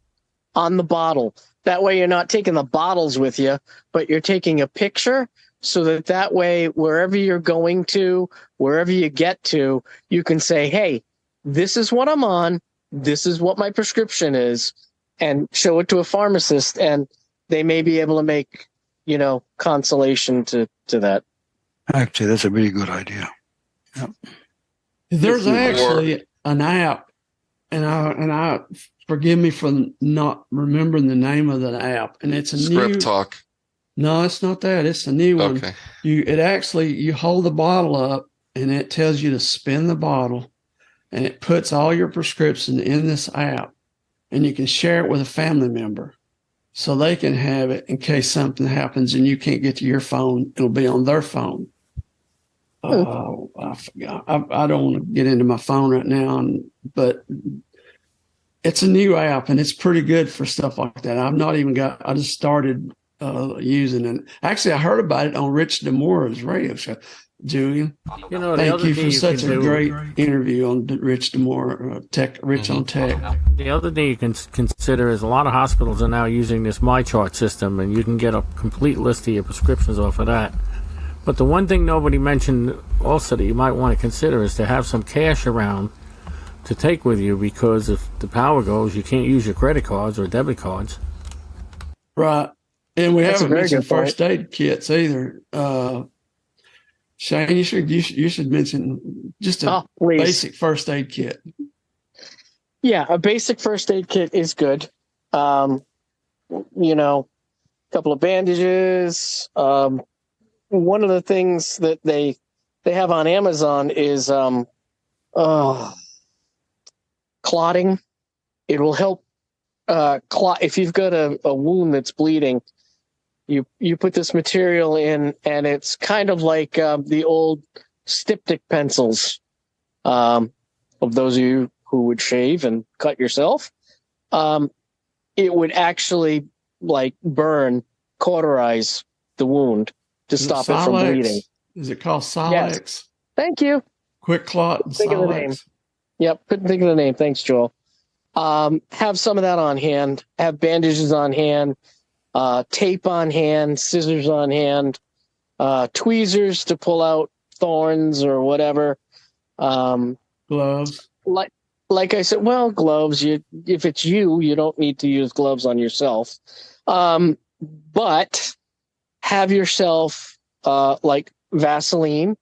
on the bottle. That way you're not taking the bottles with you, but you're taking a picture so that way, wherever you're going to, wherever you get to, you can say, hey, this is what I'm on. This is what my prescription is, and show it to a pharmacist, and they may be able to make, consolation to that. Actually, that's a really good idea. Yep. There's actually an app, and I forgive me for not remembering the name of that app, and it's a Script Talk. No, it's not that. It's a new one. Okay. You hold the bottle up, and it tells you to spin the bottle, and it puts all your prescription in this app, and you can share it with a family member, so they can have it in case something happens and you can't get to your phone. It'll be on their phone. Oh, I forgot. I don't want to get into my phone right now, but it's a new app, and it's pretty good for stuff like that. I just started using it. Actually, I heard about it on Rich DeMora's radio show. Julian, thank you for such a great interview on Rich DeMora, Rich on Tech. The other thing you can consider is a lot of hospitals are now using this MyChart system, and you can get a complete list of your prescriptions off of that. But the one thing nobody mentioned also that you might want to consider is to have some cash around to take with you, because if the power goes, you can't use your credit cards or debit cards. Right. And we haven't mentioned first aid kits either. Shane, you should mention just a basic first aid kit. Yeah, a basic first aid kit is good. A couple of bandages. One of the things that they have on Amazon is clotting. It will help clot if you've got a wound that's bleeding. You put this material in, and it's kind of like the old styptic pencils of those of you who would shave and cut yourself. It would actually burn, cauterize the wound to stop it from bleeding. Is it called Silex? Yes. Thank you. Quick clot and think Silex. Of the name. Yep, couldn't think of the name. Thanks, Joel. Have some of that on hand. Have bandages on hand. Tape on hand, scissors on hand, tweezers to pull out thorns or whatever. Gloves. Like I said, gloves. If it's you don't need to use gloves on yourself. But have yourself Vaseline.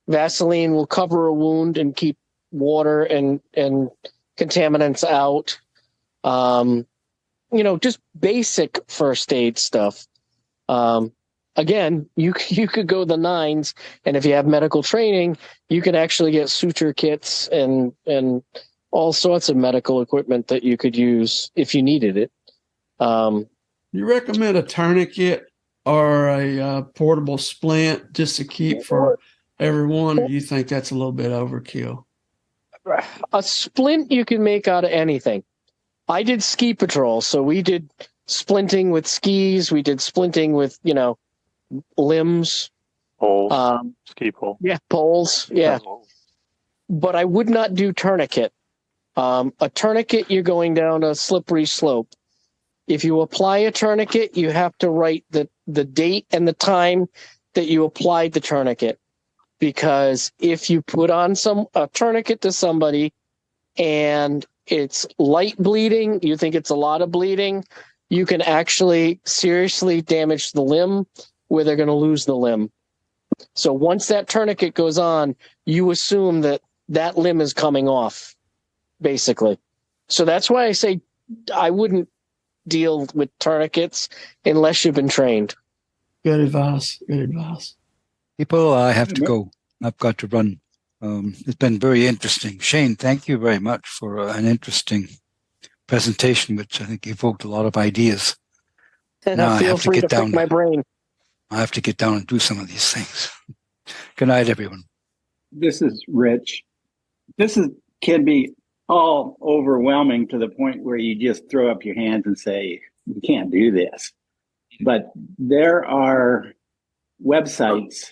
Vaseline will cover a wound and keep water and contaminants out. Just basic first aid stuff. And again, you could go the nines, and if you have medical training, you can actually get suture kits and all sorts of medical equipment that you could use if you needed it. You recommend a tourniquet or a portable splint just to keep for everyone? Or do you think that's a little bit overkill? A splint you can make out of anything. I did ski patrol, so we did splinting with skis. We did splinting with, limbs. Poles. Ski pole. Yeah, poles. Yeah. But I would not do tourniquet. A tourniquet, you're going down a slippery slope. If you apply a tourniquet, you have to write the date and the time that you applied the tourniquet. Because if you put on a tourniquet to somebody and it's light bleeding, you think it's a lot of bleeding, you can actually seriously damage the limb where they're going to lose the limb. So once that tourniquet goes on, you assume that limb is coming off, basically. So that's why I say I wouldn't deal with tourniquets unless you've been trained. Good advice. Good advice. People, I have to go. I've got to run. It's been very interesting. Shane, thank you very much for an interesting presentation, which I think evoked a lot of ideas. Now feel free to pick my brain. I have to get down and do some of these things. Good night, everyone. This is Rich. Can be all overwhelming to the point where you just throw up your hands and say, you can't do this. But there are websites,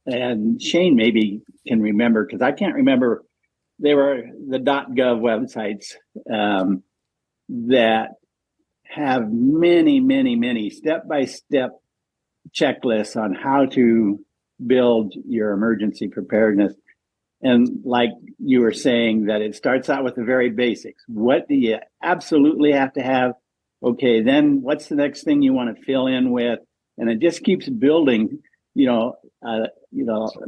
and Shane maybe can remember, because I can't remember. They were the .gov websites that have many, many, many step-by-step checklists on how to build your emergency preparedness. And like you were saying, that it starts out with the very basics. What do you absolutely have to have? Okay, then what's the next thing you want to fill in with? And it just keeps building,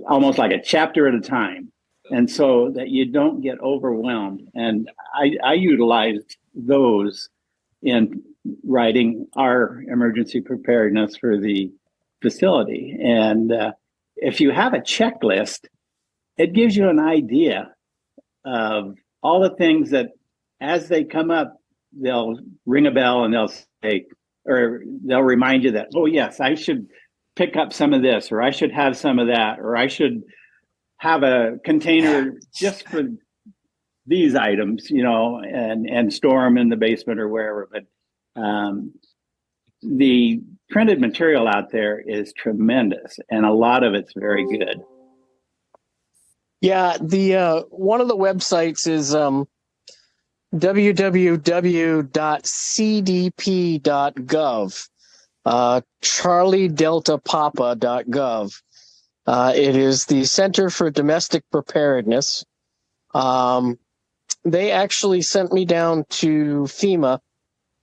almost like a chapter at a time. And so that you don't get overwhelmed. And I utilized those in writing our emergency preparedness for the facility. And if you have a checklist, it gives you an idea of all the things that as they come up, they'll ring a bell and they'll say, or they'll remind you that, oh yes, I should pick up some of this, or I should have some of that, or I should have a container just for these items, and store them in the basement or wherever. But the printed material out there is tremendous, and a lot of it's very good. Yeah, the one of the websites is www.cdp.gov, charliedeltapapa.gov. It is the Center for Domestic Preparedness. They actually sent me down to FEMA.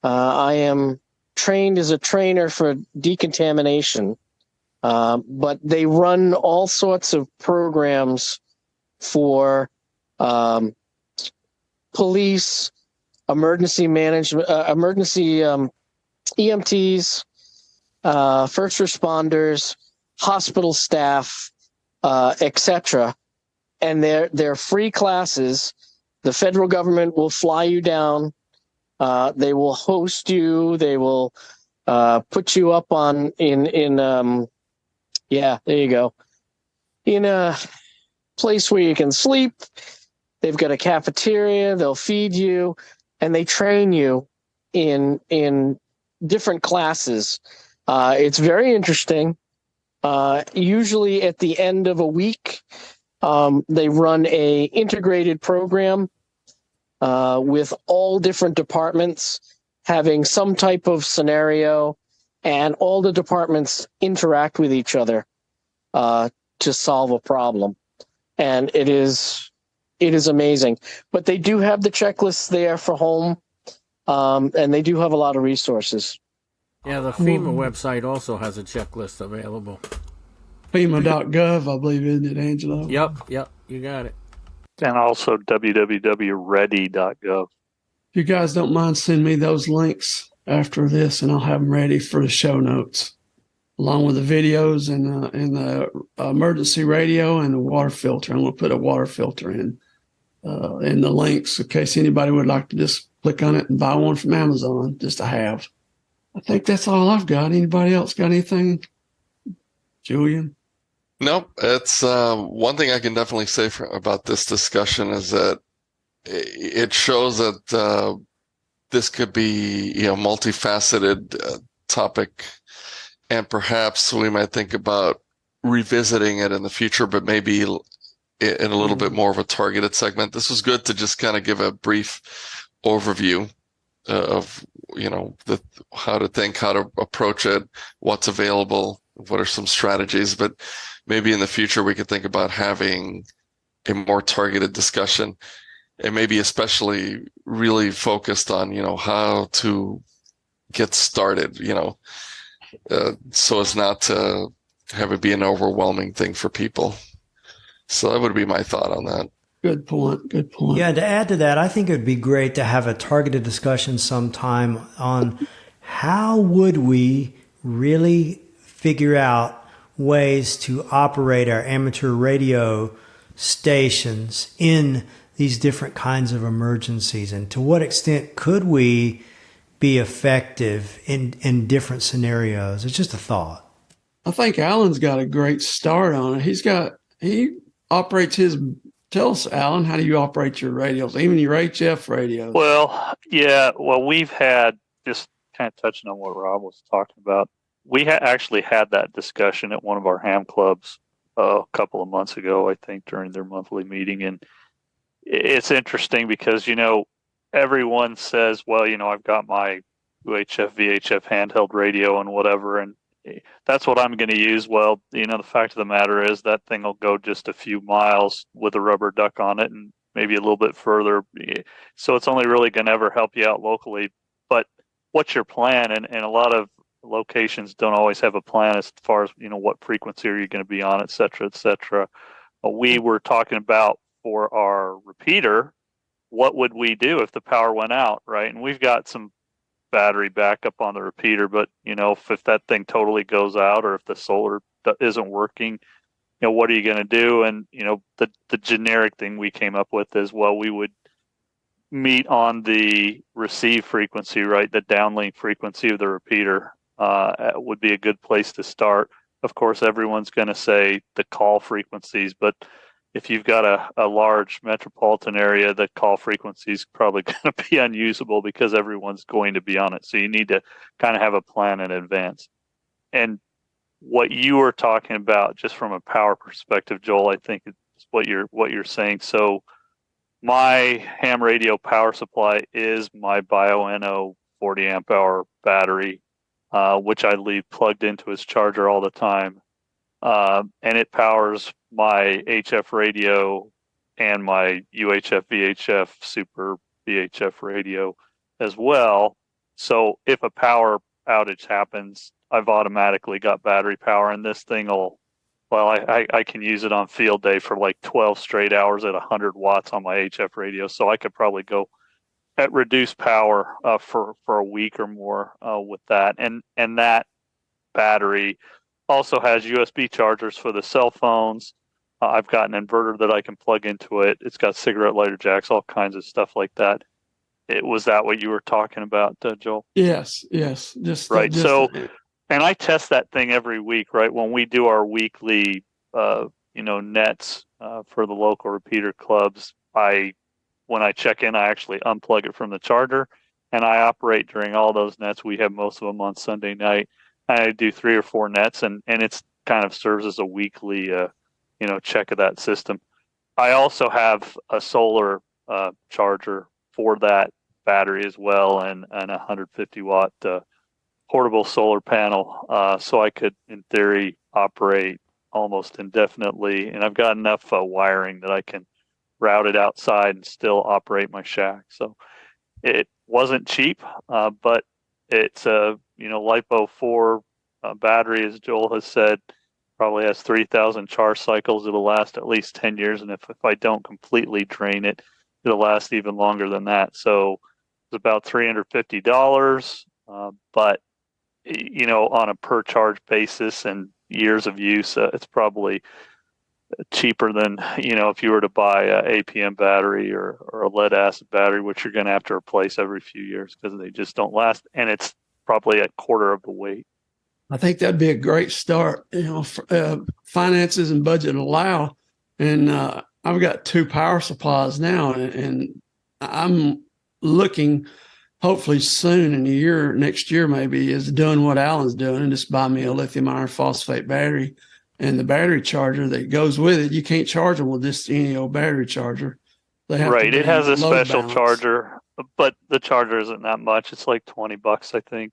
I am trained as a trainer for decontamination, but they run all sorts of programs for police, emergency management, EMTs, first responders, hospital staff, etc. And they're free classes. The federal government will fly you down. They will host you. They will put you up there you go, in a place where you can sleep. They've got a cafeteria. They'll feed you, and they train you in different classes. It's very interesting. Usually at the end of a week, they run a integrated program with all different departments having some type of scenario, and all the departments interact with each other to solve a problem. And it is amazing. But they do have the checklists there for home, and they do have a lot of resources. Yeah, the FEMA website also has a checklist available. FEMA.gov, I believe, isn't it, Angelo? Yep, you got it. And also www.raddy.gov. If you guys don't mind, send me those links after this, and I'll have them ready for the show notes. along with the videos and the emergency radio and the water filter. I'm going to put a water filter in the links in case anybody would like to just click on it and buy one from Amazon just to have. I think that's all I've got. Anybody else got anything? Julian? Nope. It's one thing I can definitely say about this discussion is that it shows that this could be, multifaceted topic, and perhaps we might think about revisiting it in the future, but maybe in a little bit more of a targeted segment. This was good to just kind of give a brief overview of, how to think, how to approach it, what's available, what are some strategies. But maybe in the future we could think about having a more targeted discussion, and maybe especially really focused on, how to get started, so as not to have it be an overwhelming thing for people. So that would be my thought on that. Good point. Good point. Yeah, to add to that, I think it would be great to have a targeted discussion sometime on how would we really figure out ways to operate our amateur radio stations in these different kinds of emergencies, and to what extent could we be effective in different scenarios. It's just a thought. I think Alan's got a great start on it. He operates his. Tell us, Alan, how do you operate your radios, even your HF radios? Well, yeah. Well, we've had, just kind of touching on what Rob was talking about, we actually had that discussion at one of our ham clubs a couple of months ago, I think, during their monthly meeting. And it's interesting because, everyone says, well, I've got my UHF, VHF handheld radio and whatever, and that's what I'm going to use. Well, the fact of the matter is that thing will go just a few miles with a rubber duck on it and maybe a little bit further. So it's only really going to ever help you out locally. But what's your plan? And a lot of locations don't always have a plan as far as, what frequency are you going to be on, et cetera, et cetera. We were talking about for our repeater, what would we do if the power went out, right? And we've got some battery backup on the repeater, but if that thing totally goes out, or if the solar isn't working, what are you going to do? And the generic thing we came up with is, well, we would meet on the receive frequency, right? The downlink frequency of the repeater would be a good place to start. Of course, everyone's going to say the call frequencies, but if you've got a large metropolitan area, the call frequency is probably going to be unusable because everyone's going to be on it. So you need to kind of have a plan in advance. And what you were talking about, just from a power perspective, Joel, I think it's what you're saying. So my ham radio power supply is my Bioenno 40 amp hour battery, which I leave plugged into its charger all the time. And it powers my HF radio and my UHF VHF super VHF radio as well. So if a power outage happens, I've automatically got battery power, and this thing I can use it on field day for like 12 straight hours at 100 watts on my HF radio. So I could probably go at reduced power for a week or more with that. And that battery also has USB chargers for the cell phones. I've got an inverter that I can plug into it. It's got cigarette lighter jacks, all kinds of stuff like that. Was that what you were talking about, Joel? Yes. Right. And I test that thing every week, right? When we do our weekly, nets for the local repeater clubs, when I check in, I actually unplug it from the charger, and I operate during all those nets. We have most of them on Sunday night. I do 3 or 4 nets, and it's kind of serves as a weekly, check of that system. I also have a solar charger for that battery as well, and a 150 watt portable solar panel. So I could, in theory, operate almost indefinitely. And I've got enough wiring that I can route it outside and still operate my shack. So it wasn't cheap, but it's a LiPo 4 battery, as Joel has said, probably has 3,000 charge cycles. It'll last at least 10 years, and if I don't completely drain it, it'll last even longer than that. So it's about $350, but on a per charge basis and years of use, it's probably cheaper than, if you were to buy a APM battery or a lead acid battery, which you're going to have to replace every few years because they just don't last. And it's probably a quarter of the weight. I think that'd be a great start. Finances and budget allow. And I've got 2 power supplies now, and I'm looking hopefully soon in a year, next year maybe, is doing what Alan's doing and just buy me a lithium iron phosphate battery. And the battery charger that goes with it, you can't charge them with just any old battery charger. They have right. It has a special balance. charger, but the charger isn't that much. It's like $20, I think.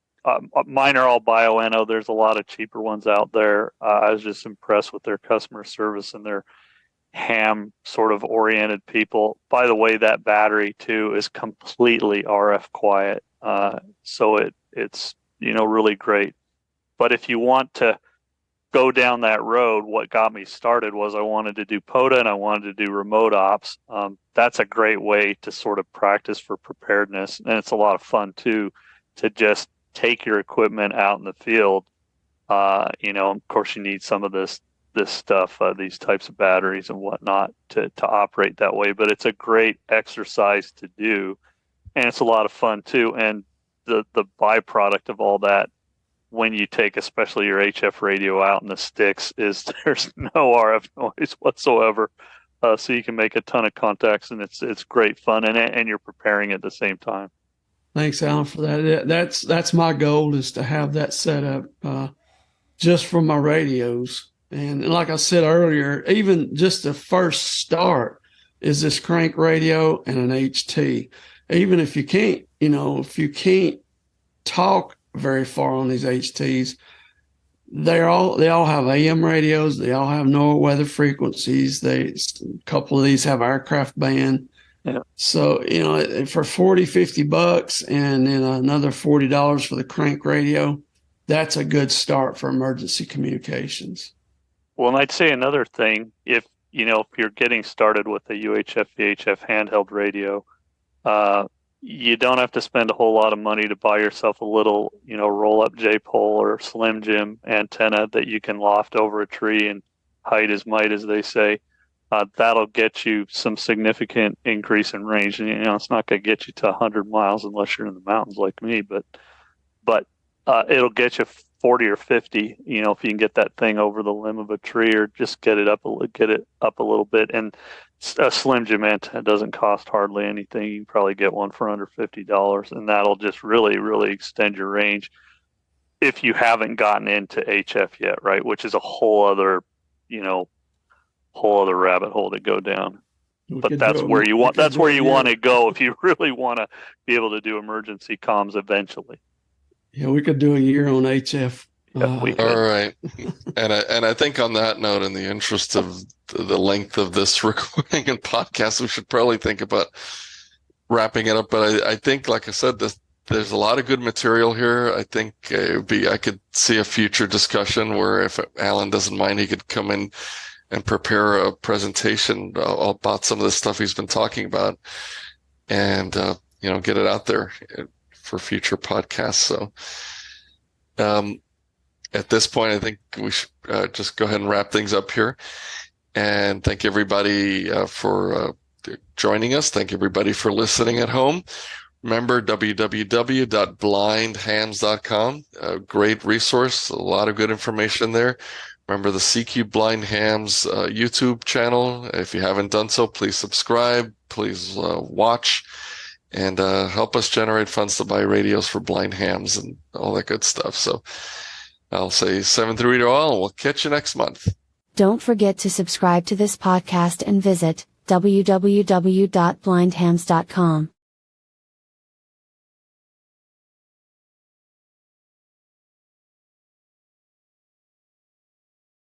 Mine are all Bioenno. There's a lot of cheaper ones out there. I was just impressed with their customer service and their ham sort of oriented people. By the way, that battery too is completely RF quiet. So it's really great. But if you want to go down that road, what got me started was I wanted to do POTA and I wanted to do remote ops. That's a great way to sort of practice for preparedness. And it's a lot of fun too, to just take your equipment out in the field. Of course you need some of this stuff, these types of batteries and whatnot to operate that way, but it's a great exercise to do. And it's a lot of fun too. And the byproduct of all that, when you take especially your HF radio out in the sticks, is there's no RF noise whatsoever. So you can make a ton of contacts, and it's great fun, and you're preparing at the same time. Thanks, Alan, for that. That's my goal, is to have that set up just for my radios. And like I said earlier, even just the first start is this crank radio and an HT. Even if you can't talk very far on these HTs, they all have AM radios. They all have NOAA weather frequencies. A couple of these have aircraft band. Yeah. So, for $40-50 and then another $40 for the crank radio, that's a good start for emergency communications. Well, and I'd say another thing, if you're getting started with a UHF, VHF handheld radio, you don't have to spend a whole lot of money to buy yourself a little, roll-up J-pole or Slim Jim antenna that you can loft over a tree and height is might, as they say. That'll get you some significant increase in range. And, it's not going to get you to 100 miles unless you're in the mountains like me, but it'll get you 40 or 50, if you can get that thing over the limb of a tree or just get it up a little bit. And a Slim Jim antenna doesn't cost hardly anything. You can probably get one for under $50, and that'll just really, really extend your range if you haven't gotten into HF yet, right? Which is a whole other rabbit hole to go down. But that's where you want to go if you really want to be able to do emergency comms eventually. Yeah, we could do a year on HF. Yeah, we could. All right. And I think on that note, in the interest of the length of this recording and podcast, we should probably think about wrapping it up. But I think, like I said, there's a lot of good material here. I think I could see a future discussion where, if Alan doesn't mind, he could come in and prepare a presentation about some of the stuff he's been talking about, and get it out there for future podcasts. So at this point, I think we should just go ahead and wrap things up here. And thank everybody for joining us. Thank everybody for listening at home. Remember, www.blindhams.com, a great resource, a lot of good information there. Remember the CQ Blind Hams YouTube channel. If you haven't done so, please subscribe, please watch, and help us generate funds to buy radios for blind hams and all that good stuff. So I'll say 7-3 to all, and we'll catch you next month. Don't forget to subscribe to this podcast and visit www.blindhams.com.